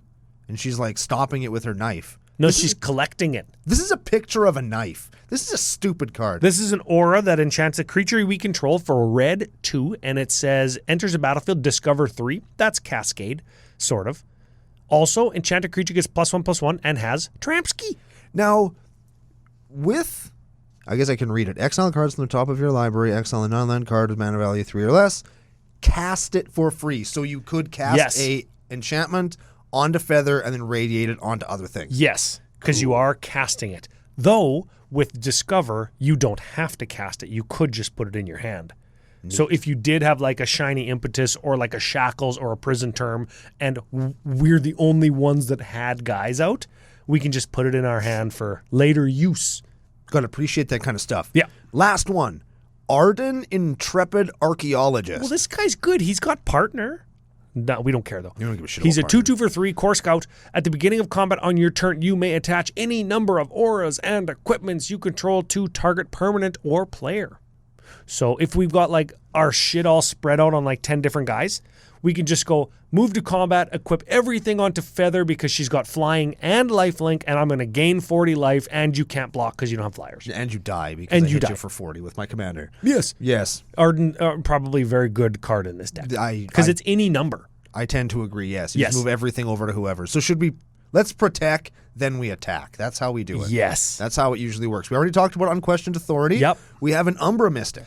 And she's like stopping it with her knife. No, she's collecting it. This is a picture of a knife. This is a stupid card. This is an aura that enchants a creature we control for red 2, and it says, enters a battlefield, discover 3. That's Cascade, sort of. Also, enchanted creature gets +1/+1 and has Tramsky. Now, I guess I can read it. Exile cards from the top of your library. Exile a non-land card with mana value 3 or less. Cast it for free. So you could cast a enchantment onto Feather and then radiate it onto other things. Yes, because you are casting it. Though, with Discover, you don't have to cast it. You could just put it in your hand. Neat. So if you did have like a Shiny Impetus or like a Shackles or a Prison Term, and we're the only ones that had guys out, we can just put it in our hand for later use. Gotta appreciate that kind of stuff. Yeah. Last one. Arden Intrepid Archaeologist. Well, this guy's good. He's got partner. No, we don't care, though. You don't give a shit. He's a 2/2 for 3 Core Scout. At the beginning of combat on your turn, you may attach any number of auras and equipments you control to target permanent or player. So if we've got like our shit all spread out on like 10 different guys, we can just go move to combat, equip everything onto Feather because she's got flying and lifelink, and I'm going to gain 40 life, and you can't block because you don't have flyers. And you die because I hit you for 40 with my commander. Yes. Yes. Arden, probably very good card in this deck because it's any number. I tend to agree, yes. You just move everything over to whoever. So let's protect, then we attack. That's how we do it. Yes. That's how it usually works. We already talked about Unquestioned Authority. Yep. We have an Umbra Mystic.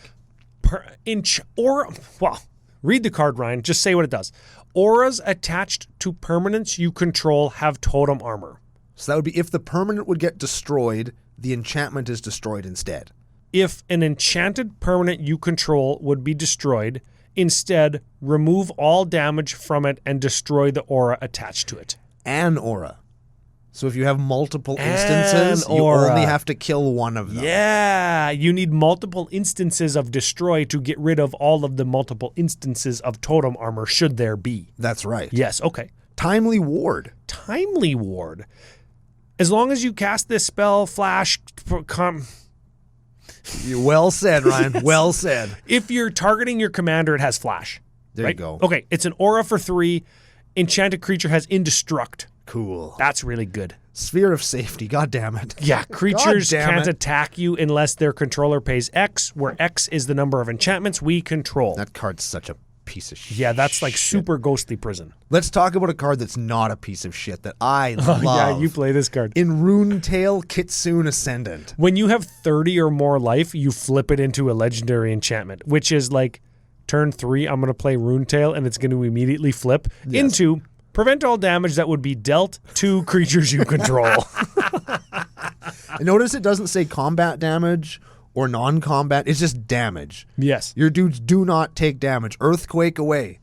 Read the card, Ryan. Just say what it does. Auras attached to permanents you control have totem armor. So that would be if the permanent would get destroyed, the enchantment is destroyed instead. If an enchanted permanent you control would be destroyed, instead, remove all damage from it and destroy the aura attached to it. An aura. So if you have multiple instances, you only have to kill one of them. Yeah, you need multiple instances of destroy to get rid of all of the multiple instances of totem armor, should there be. That's right. Yes, okay. Timely Ward. Timely Ward. As long as you cast this spell, flash... Well said, Ryan. Yes. Well said. If you're targeting your commander, it has flash. There you go. Okay, it's an aura for 3. Enchanted creature has indestruct. Cool. That's really good. Sphere of safety. God damn it. Yeah, creatures can't attack you unless their controller pays X, where X is the number of enchantments we control. That card's such a piece of shit. Yeah, that's like super ghostly prison. Let's talk about a card that's not a piece of shit that I love. Yeah, you play this card. In Runetail Kitsune Ascendant. When you have 30 or more life, you flip it into a legendary enchantment, which is like turn 3, I'm going to play Runetail, and it's going to immediately flip into prevent all damage that would be dealt to creatures you control. Notice it doesn't say combat damage or non-combat. It's just damage. Yes. Your dudes do not take damage. Earthquake away.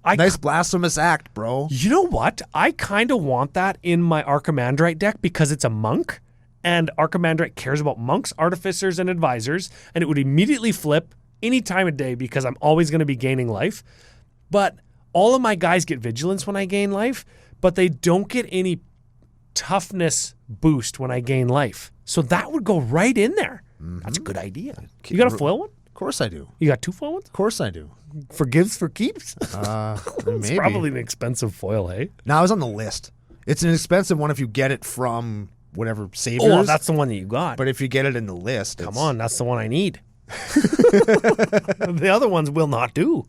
Nice blasphemous act, bro. You know what? I kind of want that in my Archimandrite deck because it's a monk, and Archimandrite cares about monks, artificers, and advisors, and it would immediately flip any time of day because I'm always going to be gaining life. But all of my guys get vigilance when I gain life, but they don't get any toughness boost when I gain life. So that would go right in there. Mm-hmm. That's a good idea. You got a foil one? Of course I do. You got 2 foil ones? Of course I do. For gives for keeps? Maybe. It's probably an expensive foil, hey? No, I was on the list. It's an expensive one if you get it from whatever Saviors. Oh, that's the one that you got. But if you get it in the list, come on, that's the one I need. The other ones will not do.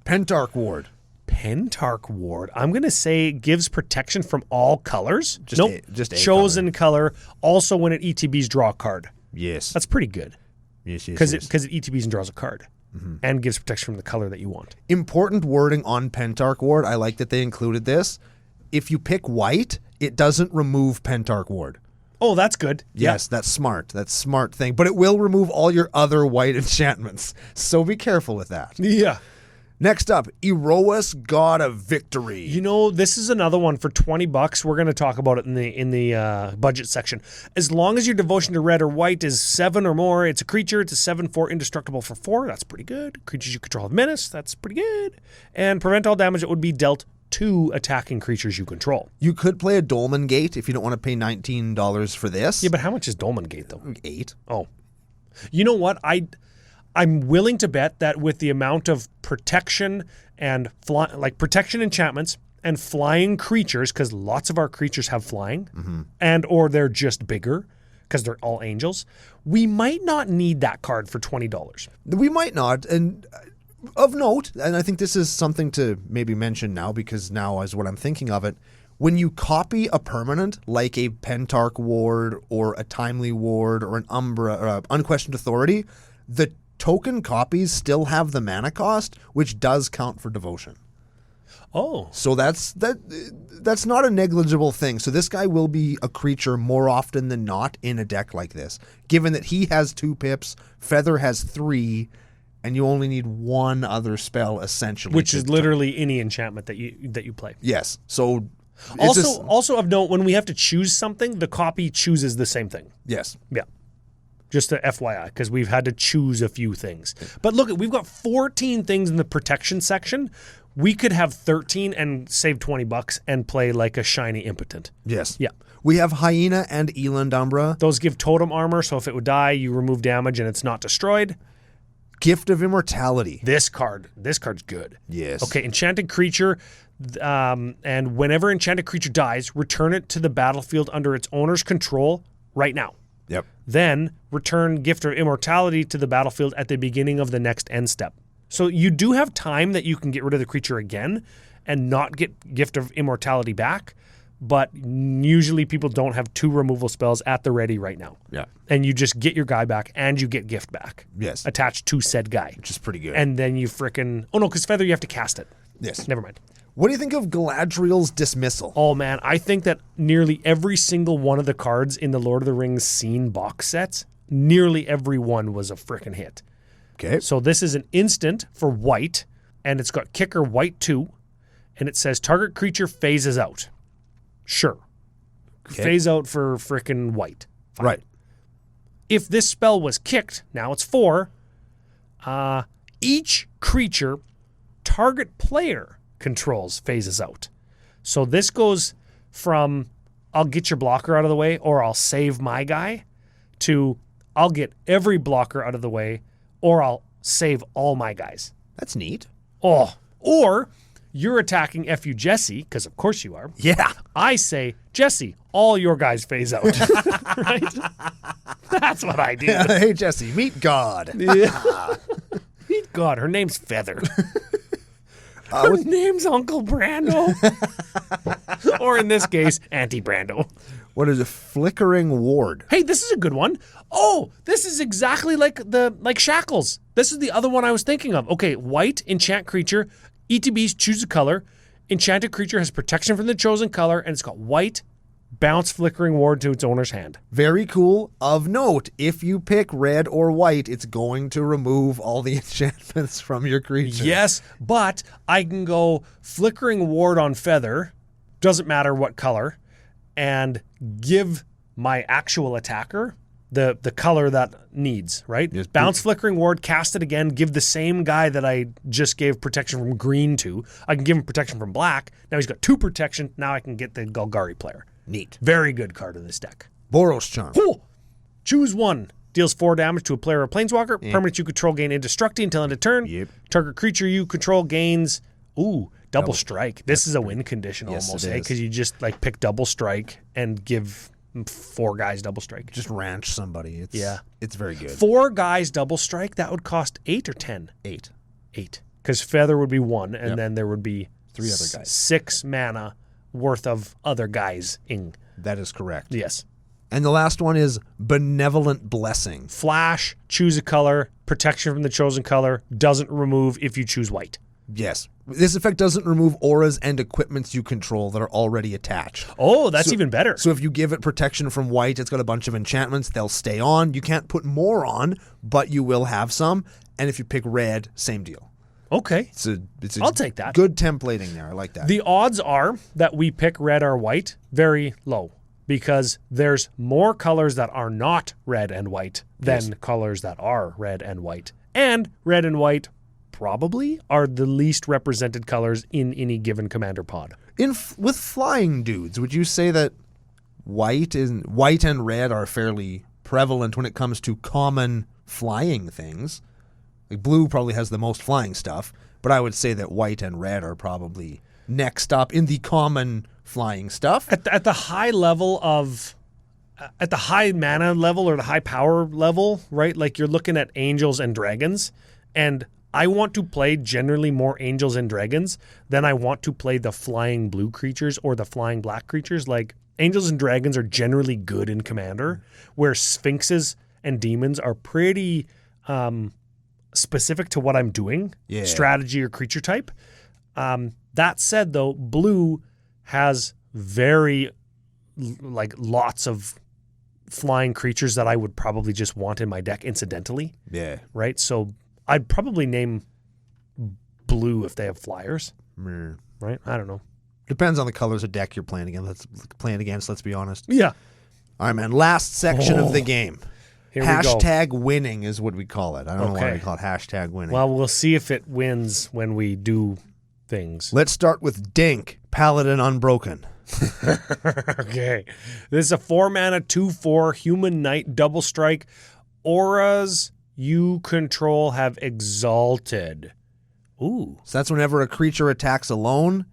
Pentarch Ward. Pentarch Ward. I'm going to say gives protection from all colors. Just a chosen color. Also when it ETBs, draw a card. Yes. That's pretty good. Yes. Because it ETBs and draws a card. Mm-hmm. And gives protection from the color that you want. Important wording on Pentarch Ward. I like that they included this. If you pick white, it doesn't remove Pentarch Ward. Oh, that's good. Yes, that's smart. That's a smart thing. But it will remove all your other white enchantments. So be careful with that. Yeah. Next up, Iroas, God of Victory. You know, this is another one for $20. We're going to talk about it in the budget section. As long as your devotion to red or white is 7 or more, it's a creature. It's a 7/4 indestructible for 4. That's pretty good. Creatures you control have menace. That's pretty good. And prevent all damage that would be dealt to attacking creatures you control. You could play a Dolmen Gate if you don't want to pay $19 for this. Yeah, but how much is Dolmen Gate, though? 8. Oh. You know what? I'm willing to bet that with the amount of protection and protection enchantments and flying creatures, because lots of our creatures have flying, and or they're just bigger because they're all angels, we might not need that card for $20. We might not. And of note, and I think this is something to maybe mention now because now is what I'm thinking of it, when you copy a permanent like a Pentarch Ward or a Timely Ward or an Umbra or Unquestioned Authority, the token copies still have the mana cost, which does count for devotion. Oh. So that's not a negligible thing. So this guy will be a creature more often than not in a deck like this, given that he has 2 pips, Feather has 3, and you only need 1 other spell essentially. Which is literally any enchantment that you play. Yes. So also of note, when we have to choose something, the copy chooses the same thing. Yes. Yeah. Just a FYI, because we've had to choose a few things. But look, we've got 14 things in the protection section. We could have 13 and save $20 and play like a shiny impotent. Yes. Yeah. We have Hyena and Eland Umbra. Those give totem armor, so if it would die, you remove damage and it's not destroyed. Gift of Immortality. This card's good. Yes. Okay, enchanted creature, and whenever enchanted creature dies, return it to the battlefield under its owner's control right now. Yep. Then return Gift of Immortality to the battlefield at the beginning of the next end step. So you do have time that you can get rid of the creature again and not get Gift of Immortality back, but usually people don't have 2 removal spells at the ready right now. Yeah. And you just get your guy back and you get gift back. Yes. Attached to said guy. Which is pretty good. And then you frickin'... Oh, no, because Feather, you have to cast it. Yes. Never mind. What do you think of Galadriel's Dismissal? Oh, man. I think that nearly every single one of the cards in the Lord of the Rings scene box sets, nearly every one was a frickin' hit. Okay. So this is an instant for white, and it's got kicker white 2, and it says target creature phases out. Sure. Okay. Phase out for frickin' white. Fine. Right. If this spell was kicked, now it's 4, each creature target player controls phases out. So this goes from I'll get your blocker out of the way or I'll save my guy to I'll get every blocker out of the way or I'll save all my guys. That's neat. Oh, or you're attacking F.U. Jesse, because of course you are. Yeah. I say, Jesse, all your guys phase out. Right? That's what I do. Hey, Jesse, meet God. Yeah. Meet God. Her name's Feather. Her name's Uncle Brando. Or in this case, Auntie Brando. What is a Flickering Ward? Hey, this is a good one. Oh, this is exactly like Shackles. This is the other one I was thinking of. Okay, white, enchant creature, ETBs, choose a color. Enchanted creature has protection from the chosen color, and it's got white, bounce Flickering Ward to its owner's hand. Very cool. Of note, if you pick red or white, it's going to remove all the enchantments from your creature. Yes, but I can go Flickering Ward on Feather, doesn't matter what color, and give my actual attacker the color that needs, right? Yes. Bounce Flickering Ward, cast it again, give the same guy that I just gave protection from green to. I can give him protection from black. Now he's got 2 protection. Now I can get the Golgari player. Neat. Very good card in this deck. Boros Charm. Cool. Choose 1. Deals 4 damage to a player or planeswalker. Permanent you control gain indestructible until end of turn. Yep. Target creature you control gains... Double strike. This is a win condition Yes, almost, it is. because you just pick double strike and give 4 guys double strike. Just ranch somebody. It's very good. 4 guys double strike, that would cost 8 or 10? 8. 8. Because Feather would be 1, and then there would be 3 other guys. 6 mana worth of other guys-ing. That is correct. Yes. And the last one is Benevolent Blessing. Flash, choose a color, protection from the chosen color, doesn't remove if you choose white. Yes. This effect doesn't remove auras and equipments you control that are already attached. Oh, that's even better. So if you give it protection from white, it's got a bunch of enchantments, they'll stay on. You can't put more on, but you will have some. And if you pick red, same deal. Okay. It's a I'll take that. Good templating there. I like that. The odds are that we pick red or white very low because there's more colors that are not red and white than colors that are red and white. And red and white probably are the least represented colors in any given Commander pod. With flying dudes, would you say that white and red are fairly prevalent when it comes to common flying things? Like blue probably has the most flying stuff, but I would say that white and red are probably next up in the common flying stuff. At the high level of... At the high mana level or the high power level, right? Like you're looking at angels and dragons, and I want to play generally more angels and dragons than I want to play the flying blue creatures or the flying black creatures. Like angels and dragons are generally good in Commander, where sphinxes and demons are pretty specific to what I'm doing, strategy or creature type. That said, though, blue has very lots of flying creatures that I would probably just want in my deck incidentally. Yeah. Right? So I'd probably name blue if they have flyers. Right? I don't know. Depends on the colors of deck you're playing against. Let's be honest. Yeah. All right, man. Last section of the game. Here we go. Hashtag winning is what we call it. I don't know why we call it hashtag winning. Well, we'll see if it wins when we do things. Let's start with Dink, Paladin Unbroken. Okay. This is a 4-mana, 2/4 human knight double strike. Auras you control have exalted. Ooh. So that's whenever a creature attacks alone,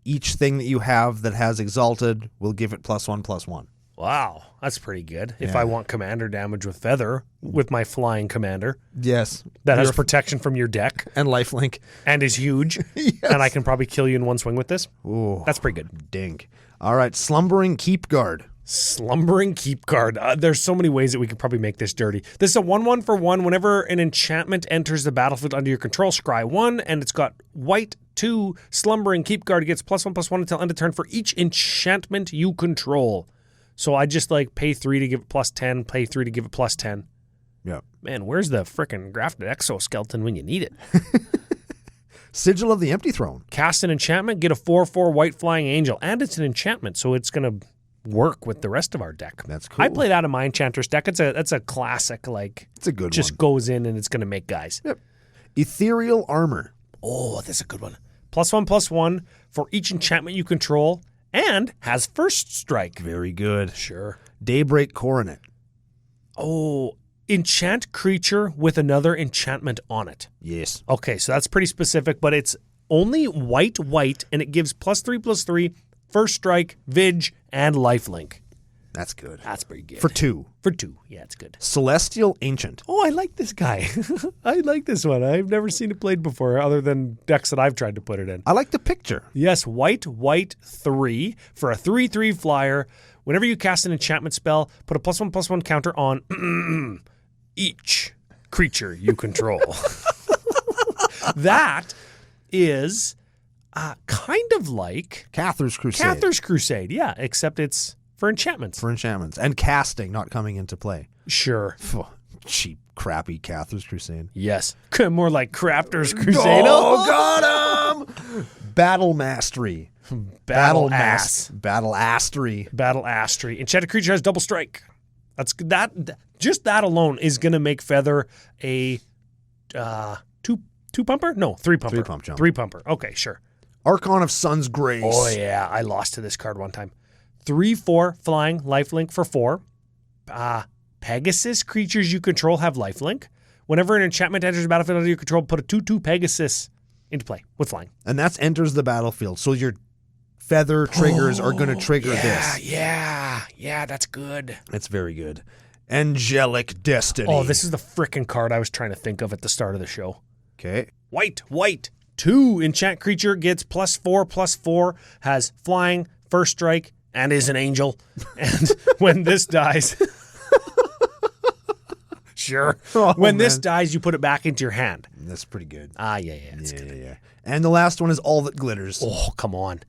each thing that you have that has exalted will give it +1/+1. Wow. That's pretty good. If I want commander damage with Feather, with my flying commander. Yes. That has protection from your deck. And lifelink. And is huge. Yes. And I can probably kill you in one swing with this. Ooh. That's pretty good. Dink. All right, Slumbering Keep Guard. Slumbering Keep Guard. There's so many ways that we could probably make this dirty. This is a 1/1 for 1. Whenever an enchantment enters the battlefield under your control, scry 1, and it's got white 2. Slumbering Keep Guard gets +1/+1 until end of turn for each enchantment you control. So I just like pay 3 to give it +10, pay 3 to give it +10. Yeah. Man, where's the frickin' grafted exoskeleton when you need it? Sigil of the Empty Throne. Cast an enchantment, get a 4/4 white flying angel, and it's an enchantment, so it's going to work with the rest of our deck. That's cool. I play that in my Enchantress deck. That's a classic, like, it's a good just one. goes in and it's going to make guys. Yep. Ethereal Armor. Oh, that's a good one. +1/+1 for each enchantment you control and has first strike. Very good. Sure. Daybreak Coronet. Oh, enchant creature with another enchantment on it. Yes. Okay, so that's pretty specific, but it's only white, and it gives +3/+3, first strike, Vig, and lifelink. That's good. That's pretty good. For 2. For 2. Yeah, it's good. Celestial Ancient. Oh, I like this guy. I like this one. I've never seen it played before other than decks that I've tried to put it in. I like the picture. Yes, white, 3 for a 3/3 flyer. Whenever you cast an enchantment spell, put a +1/+1 counter on each creature you control. That is kind of like Cather's Crusade. Cather's Crusade, yeah, except it's for enchantments. For enchantments. And casting not coming into play. Sure. Cheap, crappy Cather's Crusade. Yes. More like Crafter's Crusade. Oh, got him! Battle Mastery. Battle Ass. Battle Astery. Battle Astry. Enchanted creature has double strike. That's that. Just that alone is going to make Feather a two pumper? No, 3 pumper. 3 pump jump. 3 pumper. Okay, sure. Archon of Sun's Grace. Oh yeah, I lost to this card one time. 3/4 flying lifelink for 4. Pegasus creatures you control have lifelink. Whenever an enchantment enters the battlefield under your control, put a 2/2 Pegasus into play with flying. And that's enters the battlefield. So your feather triggers are going to trigger this. Yeah, that's good. It's very good. Angelic Destiny. Oh, this is the frickin' card I was trying to think of at the start of the show. Okay. White. 2 enchant creature gets +4/+4, has flying, first strike, and is an angel. And when this dies... Sure. When this dies, you put it back into your hand. That's pretty good. Yeah. It's good. Yeah. And the last one is All That Glitters. Oh, come on.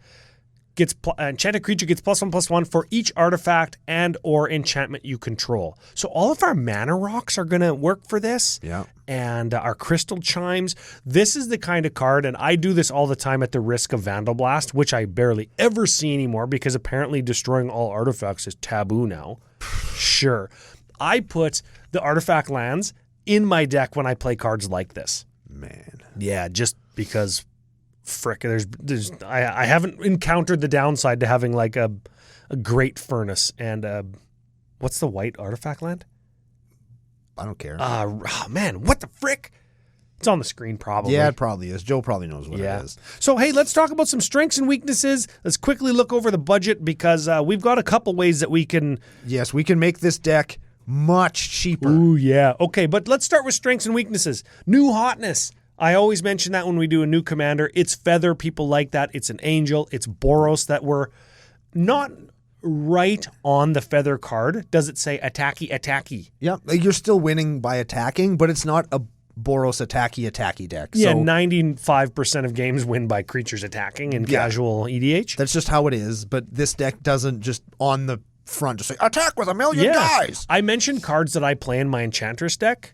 Enchanted creature gets +1/+1 for each artifact and or enchantment you control. So all of our mana rocks are going to work for this. Yeah. And our crystal chimes. This is the kind of card, and I do this all the time at the risk of Vandal Blast, which I barely ever see anymore because apparently destroying all artifacts is taboo now. Sure. I put the artifact lands in my deck when I play cards like this. Man. Yeah, just because... Frick, I haven't encountered the downside to having like a great furnace and what's the white artifact land? I don't care. Man, what the frick? It's on the screen probably. Yeah, it probably is. Joe probably knows what it is. So hey, let's talk about some strengths and weaknesses. Let's quickly look over the budget because we've got a couple ways that we can... Yes, we can make this deck much cheaper. Ooh, yeah. Okay, but let's start with strengths and weaknesses. New hotness. I always mention that when we do a new commander. It's Feather. People like that. It's an angel. It's Boros that we're not right on the Feather card. Does it say attacky? Yeah, you're still winning by attacking, but it's not a Boros attacky deck. Yeah, so 95% of games win by creatures attacking in casual EDH. That's just how it is, but this deck doesn't just on the front just say, attack with a million guys. I mentioned cards that I play in my Enchantress deck.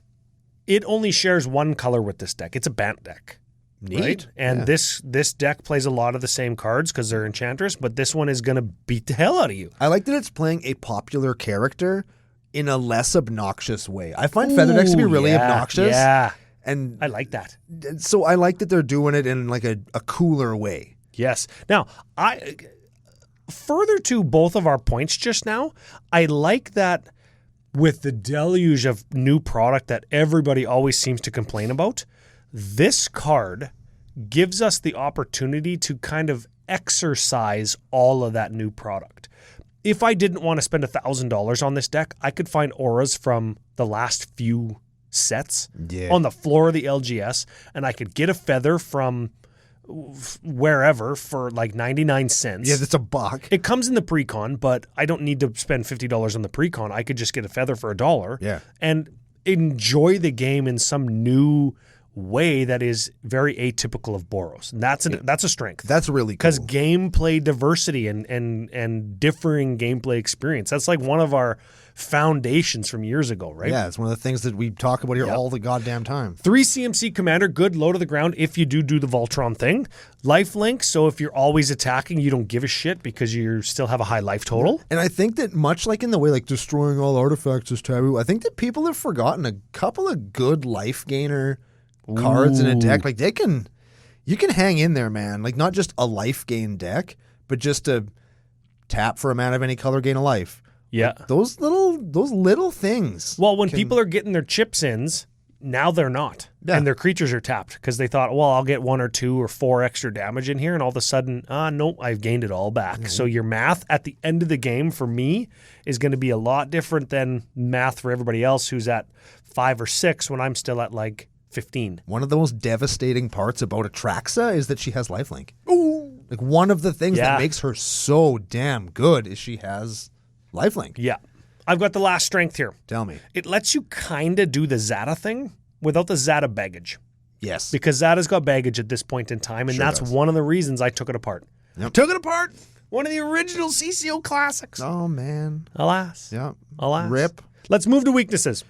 It only shares one color with this deck. It's a Bant deck. Neat. Right? And this deck plays a lot of the same cards because they're Enchantress, but this one is going to beat the hell out of you. I like that it's playing a popular character in a less obnoxious way. I find Feather decks to be really obnoxious. Yeah. And I like that. So I like that they're doing it in like a cooler way. Yes. Now, further to both of our points just now, I like that with the deluge of new product that everybody always seems to complain about, this card gives us the opportunity to kind of exercise all of that new product. If I didn't want to spend $1,000 on this deck, I could find auras from the last few sets on the floor of the LGS, and I could get a Feather from wherever for like 99 cents. Yeah, that's a buck. It comes in the pre-con, but I don't need to spend $50 on the pre-con. I could just get a feather for $1. Yeah. And enjoy the game in some new way that is very atypical of Boros. And that's a strength. That's really cool. Because gameplay diversity and differing gameplay experience. That's like one of our foundations from years ago, right? Yeah, it's one of the things that we talk about here all the goddamn time. 3 CMC Commander, good, low to the ground if you do the Voltron thing. Lifelink, so if you're always attacking, you don't give a shit because you still have a high life total. And I think that much like in the way like destroying all artifacts is taboo, I think that people have forgotten a couple of good life gainer cards in a deck. Like you can hang in there, man. Like not just a life gain deck, but just a tap for a mana of any color, gain a life. Yeah. Like those little things. Well, when people are getting their chips ins, now they're not. Yeah. And their creatures are tapped because they thought, well, I'll get 1 or 2 or 4 extra damage in here. And all of a sudden, nope, I've gained it all back. Mm-hmm. So your math at the end of the game for me is going to be a lot different than math for everybody else who's at 5 or 6 when I'm still at like 15. One of the most devastating parts about Atraxa is that she has lifelink. Ooh. Like one of the things that makes her so damn good is she has lifelink. Yeah. I've got the last strength here. Tell me. It lets you kind of do the Zata thing without the Zata baggage. Yes. Because Zata's got baggage at this point in time, and Sure that's does. one of the reasons I took it apart. Yep. Took it apart. One of the original CCO classics. Oh, man. Alas. Yeah. Alas. Rip. Let's move to weaknesses.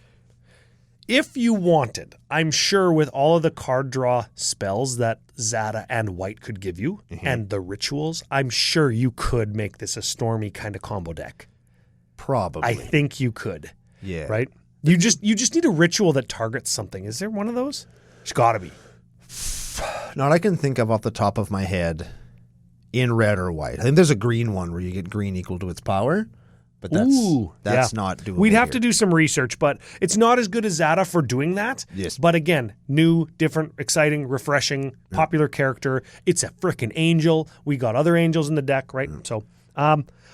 If you wanted, I'm sure with all of the card draw spells that Zata and White could give you, and the rituals, I'm sure you could make this a Stormy kind of combo deck. Probably. I think you could. Yeah. Right? You just need a ritual that targets something. Is there one of those? There's got to be. Not I can think of off the top of my head in red or white. I think there's a green one where you get green equal to its power, but that's not doable. We'd have to do some research, but it's not as good as Zata for doing that. Yes. But again, new, different, exciting, refreshing, popular character. It's a frickin' angel. We got other angels in the deck, right? So,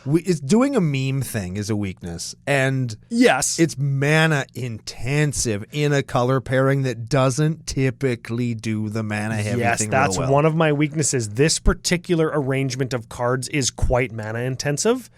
It's doing a meme thing is a weakness, and yes, it's mana intensive in a color pairing that doesn't typically do the mana heavy yes, thing that's real well. one of my weaknesses. This particular arrangement of cards is quite mana intensive,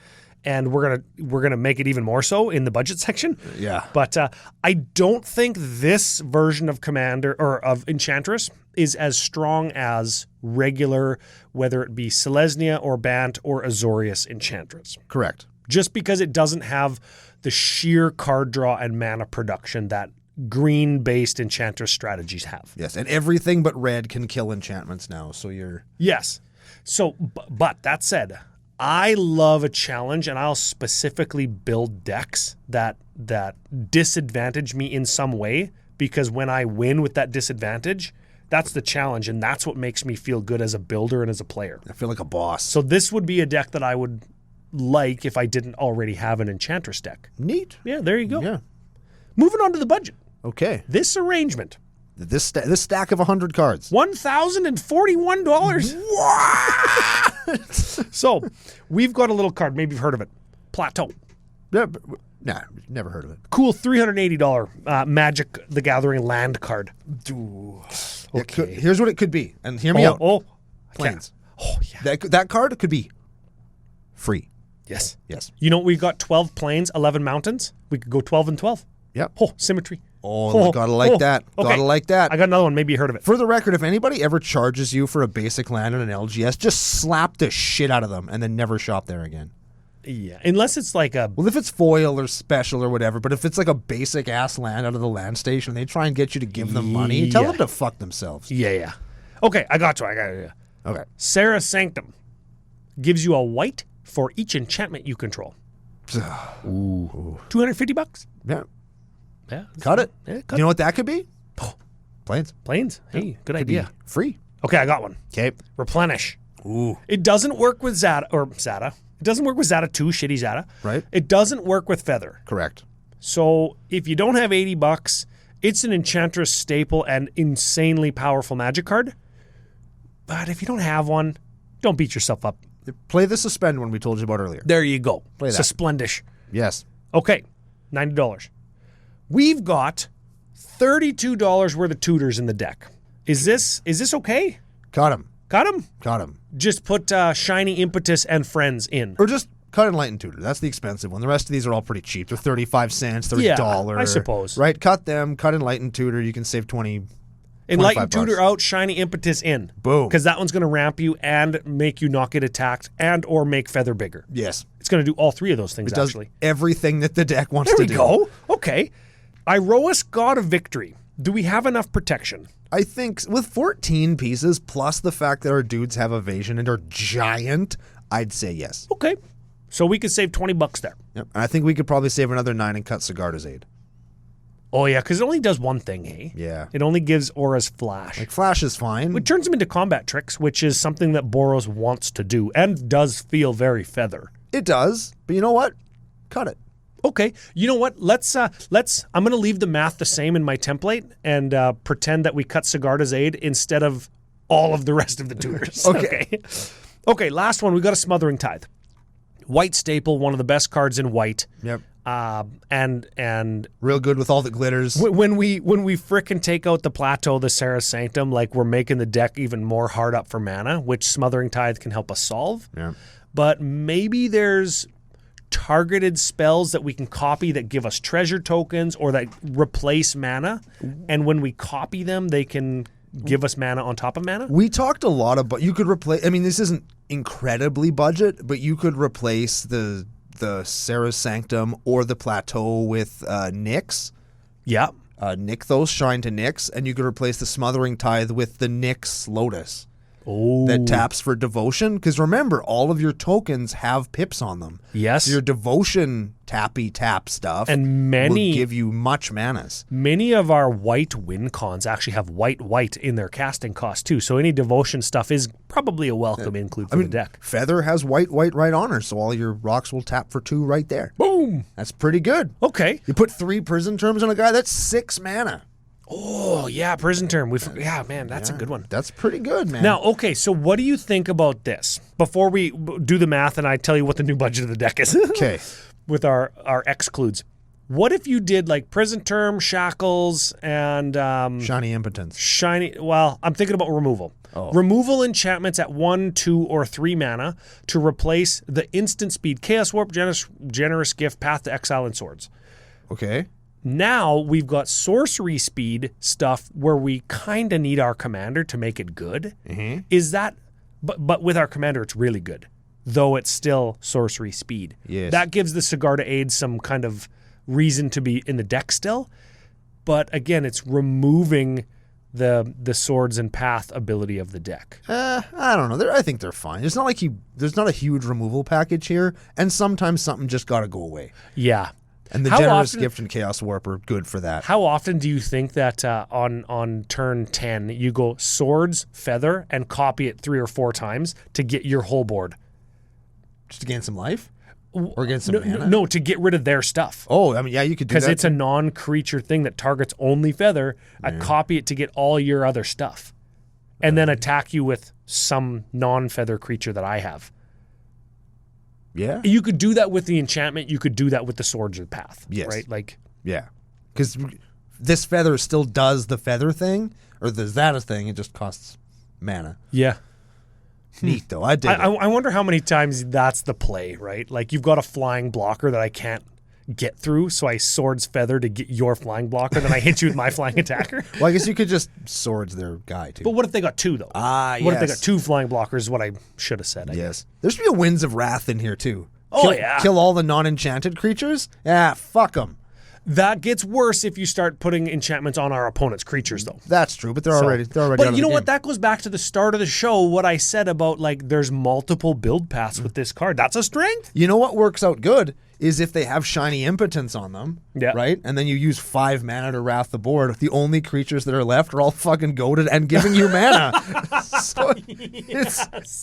and we're gonna make it even more so in the budget section. Yeah, but I don't think this version of Commander or of Enchantress is as strong as regular, whether it be Selesnya or Bant or Azorius Enchantress. correct. Just because it doesn't have the sheer card draw and mana production that green-based Enchantress strategies have. Yes, and everything but red can kill enchantments now, so you're... Yes. So, but that said, I love a challenge, and I'll specifically build decks that disadvantage me in some way, because when I win with that disadvantage, that's the challenge, and that's what makes me feel good as a builder and as a player. I feel like a boss. So this would be a deck that I would like if I didn't already have an Enchantress deck. Neat. Yeah, there you go. Yeah. Moving on to the budget. Okay. This arrangement, This stack of 100 cards. $1,041. What? So we've got a little card. Maybe you've heard of it. Plateau. Nah, never heard of it. Cool $380 Magic the Gathering land card. Okay. Here's what it could be, and hear me out. Planes. Oh, yeah. That card could be free. Yes. Yes. You know, we've got 12 planes, 11 mountains. We could go 12 and 12. Yep. Oh, symmetry. Oh, gotta like that. Okay. Gotta like that. I got another one. Maybe you heard of it. For the record, if anybody ever charges you for a basic land in an LGS, just slap the shit out of them and then never shop there again. Yeah. Unless it's like a... Well, if it's foil or special or whatever, but if it's like a basic ass land out of the land station, they try and get you to give them money, tell them to fuck themselves. Yeah. Okay, I got you. Okay. Sarah Sanctum gives you a white for each enchantment you control. Ooh. $250? Yeah. Yeah. Cut it. Yeah, You know what that could be? Planes. Planes. Hey, good Could idea. be free. Okay, I got one. Okay. Replenish. Ooh. It doesn't work with Zata. It doesn't work with Zata 2, shitty Zata. Right. It doesn't work with Feather. Correct. So if you don't have $80, it's an Enchantress staple and insanely powerful magic card. But if you don't have one, don't beat yourself up. Play the suspend one we told you about earlier. There you go. Play that. Susplendish. Yes. Okay, $90. We've got $32 worth of tutors in the deck. Is this okay? Got him. Cut him? Cut him. Just put Shiny Impetus and Friends in. Or just cut Enlightened Tutor. That's the expensive one. The rest of these are all pretty cheap. They're 35 cents, $30. Yeah, I suppose. Right? Cut them. Cut Enlightened Tutor. You can save 20. Enlightened $25. Tutor out, Shiny Impetus in. Boom. Because that one's going to ramp you and make you not get attacked and or make Feather bigger. Yes. It's going to do all three of those things, It does actually. everything that the deck wants to do. There we go. Okay. Iroas, God of Victory. Do we have enough protection? I think with 14 pieces, plus the fact that our dudes have evasion and are giant, I'd say yes. Okay. So we could save $20 there. Yep. And I think we could probably save another 9 and cut Sigarda's Aid. Oh, yeah, because it only does one thing, hey? Yeah. It only gives Aura's Flash. Like, Flash is fine. It turns him into combat tricks, which is something that Boros wants to do and does feel very Feather. It does. But you know what? Cut it. Okay, you know what? Let's. I'm going to leave the math the same in my template and pretend that we cut Sigarda's Aid instead of all of the rest of the tutors. Okay. Okay. Last one. We got a Smothering Tithe, white staple, one of the best cards in white. Yep. And real good with all the glitters. when we frickin' take out the Plateau, the Sarah Sanctum, like we're making the deck even more hard up for mana, which Smothering Tithe can help us solve. Yeah. But maybe there's targeted spells that we can copy that give us treasure tokens or that replace mana, and when we copy them, they can give us mana on top of mana. We talked a lot about you could replace. I mean, this isn't incredibly budget, but you could replace the Sarah's Sanctum or the Plateau with Nyx. Yeah. Nick those, shine to Nyx, and you could replace the Smothering Tithe with the Nyx Lotus. Oh. That taps for devotion. Because remember, all of your tokens have pips on them. Yes. So your devotion tappy tap stuff and many will give you much manas. Many of our white win cons actually have white in their casting cost too. So any devotion stuff is probably a welcome include for the deck. Feather has white right on her, so all your rocks will tap for 2 right there. Boom. That's pretty good. Okay. You put 3 prison terms on a guy, that's 6 mana. Oh, yeah, prison term. Yeah, man, that's a good one. That's pretty good, man. Now, okay, so what do you think about this? Before we do the math and I tell you what the new budget of the deck is. Okay. With our excludes. What if you did like prison term, shackles, and Shiny Impotence. Well, I'm thinking about removal. Oh. Removal enchantments at 1, 2, or 3 mana to replace the instant speed Chaos Warp, Generous Gift, Path to Exile, and Swords. Okay. Now we've got sorcery speed stuff where we kind of need our commander to make it good. Mm-hmm. Is that, but with our commander, it's really good, though it's still sorcery speed. Yes. That gives the Sigarda Aid some kind of reason to be in the deck still. But again, it's removing the swords and path ability of the deck. I don't know. I think they're fine. It's not like there's not a huge removal package here, and sometimes something just got to go away. Yeah. And the Generous Gift and Chaos Warp are good for that. How often do you think that on turn 10 you go swords, feather, and copy it 3 or 4 times to get your whole board? Just to gain some life? Or gain some mana? No, to get rid of their stuff. Oh, I mean, yeah, you could do that. Because it's a non-creature thing that targets only feather. I copy it to get all your other stuff. And then attack you with some non-feather creature that I have. Yeah. You could do that with the enchantment. You could do that with the swords or path. Yes. Right? Like, yeah. Because this feather still does the feather thing, or does that a thing, it just costs mana. Yeah. Neat, though. I dig it. I wonder how many times that's the play, right? Like, you've got a flying blocker that I can't get through, so I swords feather to get your flying blocker, then I hit you with my flying attacker. Well, I guess you could just swords their guy, too. But what if they got 2, though? What if they got 2 flying blockers is what I should have said, I guess. There should be a Winds of Wrath in here, too. Oh, yeah. Kill all the non-enchanted creatures? Yeah, fuck them. That gets worse if you start putting enchantments on our opponent's creatures, though. That's true, but they're already out But of you know the what? game. That goes back to the start of the show, what I said about, like, there's multiple build paths with this card. That's a strength. You know what works out good is if they have Shiny Impotence on them, Yeah. right? And then you use 5 mana to wrath the board. The only creatures that are left are all fucking goated and giving you mana. So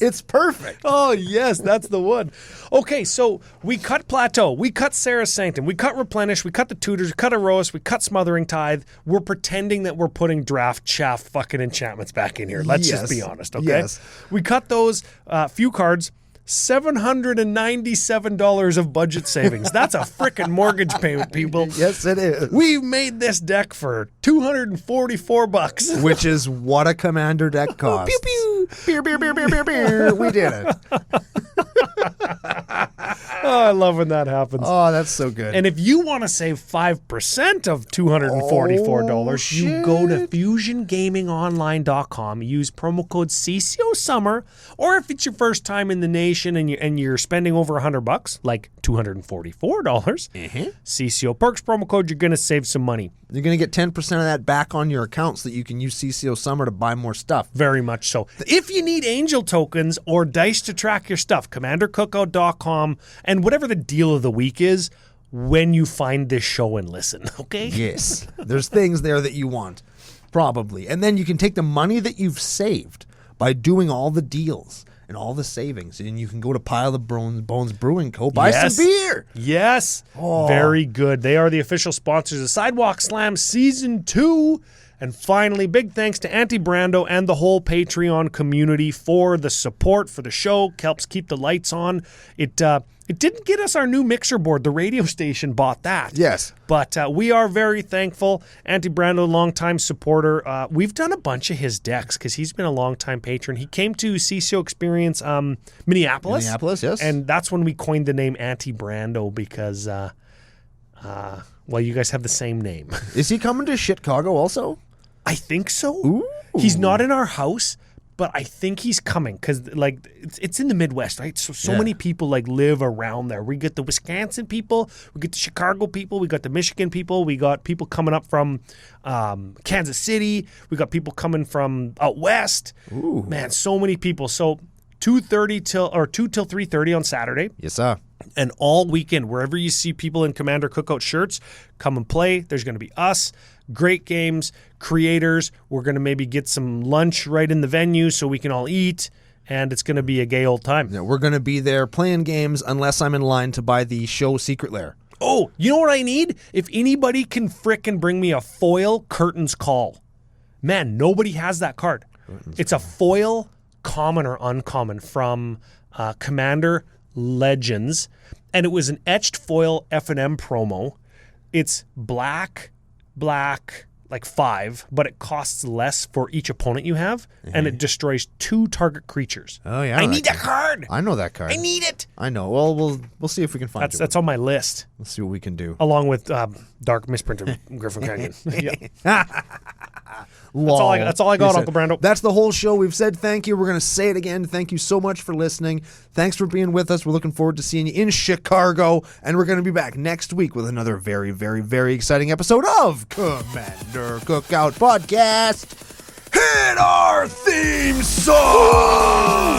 it's perfect. Oh, yes, that's the one. Okay, so we cut Plateau, we cut Sarah's Sanctum, we cut Replenish, we cut the Tutors, we cut Erois, we cut Smothering Tithe. We're pretending that we're putting draft chaff fucking enchantments back in here. Let's just be honest, okay? Yes. We cut those few cards. $797 of budget savings. That's a frickin' mortgage payment, people. Yes, it is. We made this deck for $244. Which is what a Commander deck costs. Pew, pew. Beer, beer, beer, beer, beer, beer. We did it. Oh, I love when that happens. Oh, that's so good. And if you want to save 5% of $244, you go to fusiongamingonline.com, use promo code CCO Summer, or if it's your first time in the nation and you're spending over $100, like $244, CCO Perks promo code, you're going to save some money. You're going to get 10% of that back on your account so that you can use CCO Summer to buy more stuff. Very much so. If you need angel tokens or dice to track your stuff, commandercookout.com, and whatever the deal of the week is when you find this show and listen, okay? Yes. There's things there that you want, probably. And then you can take the money that you've saved by doing all the deals and all the savings, and you can go to Pile of Bones Brewing Co. Buy some beer. Yes. Oh. Very good. They are the official sponsors of Sidewalk Slam Season 2. And finally, big thanks to Auntie Brando and the whole Patreon community for the support for the show. Helps keep the lights on. It didn't get us our new mixer board. The radio station bought that. Yes. But we are very thankful. Auntie Brando, longtime supporter. We've done a bunch of his decks because he's been a longtime patron. He came to CCO Experience Minneapolis. Minneapolis, yes. And that's when we coined the name Auntie Brando because, well, you guys have the same name. Is he coming to Chicago also? I think so. Ooh. He's not in our house, but I think he's coming because, like, it's in the Midwest, right? So many people, like, live around there. We get the Wisconsin people, we get the Chicago people, we got the Michigan people, we got people coming up from Kansas City, we got people coming from out west. Ooh. Man, so many people. So 2 till 3:30 on Saturday. Yes, sir. And all weekend, wherever you see people in Commander Cookout shirts, come and play. There's going to be us. Great games, creators. We're going to maybe get some lunch right in the venue so we can all eat, and it's going to be a gay old time. Yeah, we're going to be there playing games unless I'm in line to buy the show Secret Lair. Oh, you know what I need? If anybody can frickin' bring me a foil Curtains Call. Man, nobody has that card. It's a foil, common or uncommon, from Commander Legends, and it was an etched foil F&M promo. It's black, like 5, but it costs less for each opponent you have, and it destroys 2 target creatures. Oh yeah, I need that card. I know that card. I need it. I know. Well, we'll see if we can find it. That's on my list. Let's see what we can do. Along with Dark Misprinter Griffin Canyon. Yeah. That's all I got, Uncle Brando. That's the whole show. We've said thank you. We're going to say it again. Thank you so much for listening. Thanks for being with us. We're looking forward to seeing you in Chicago, and we're going to be back next week with another very, very, very exciting episode of Commander Cookout Podcast. Hit our theme song!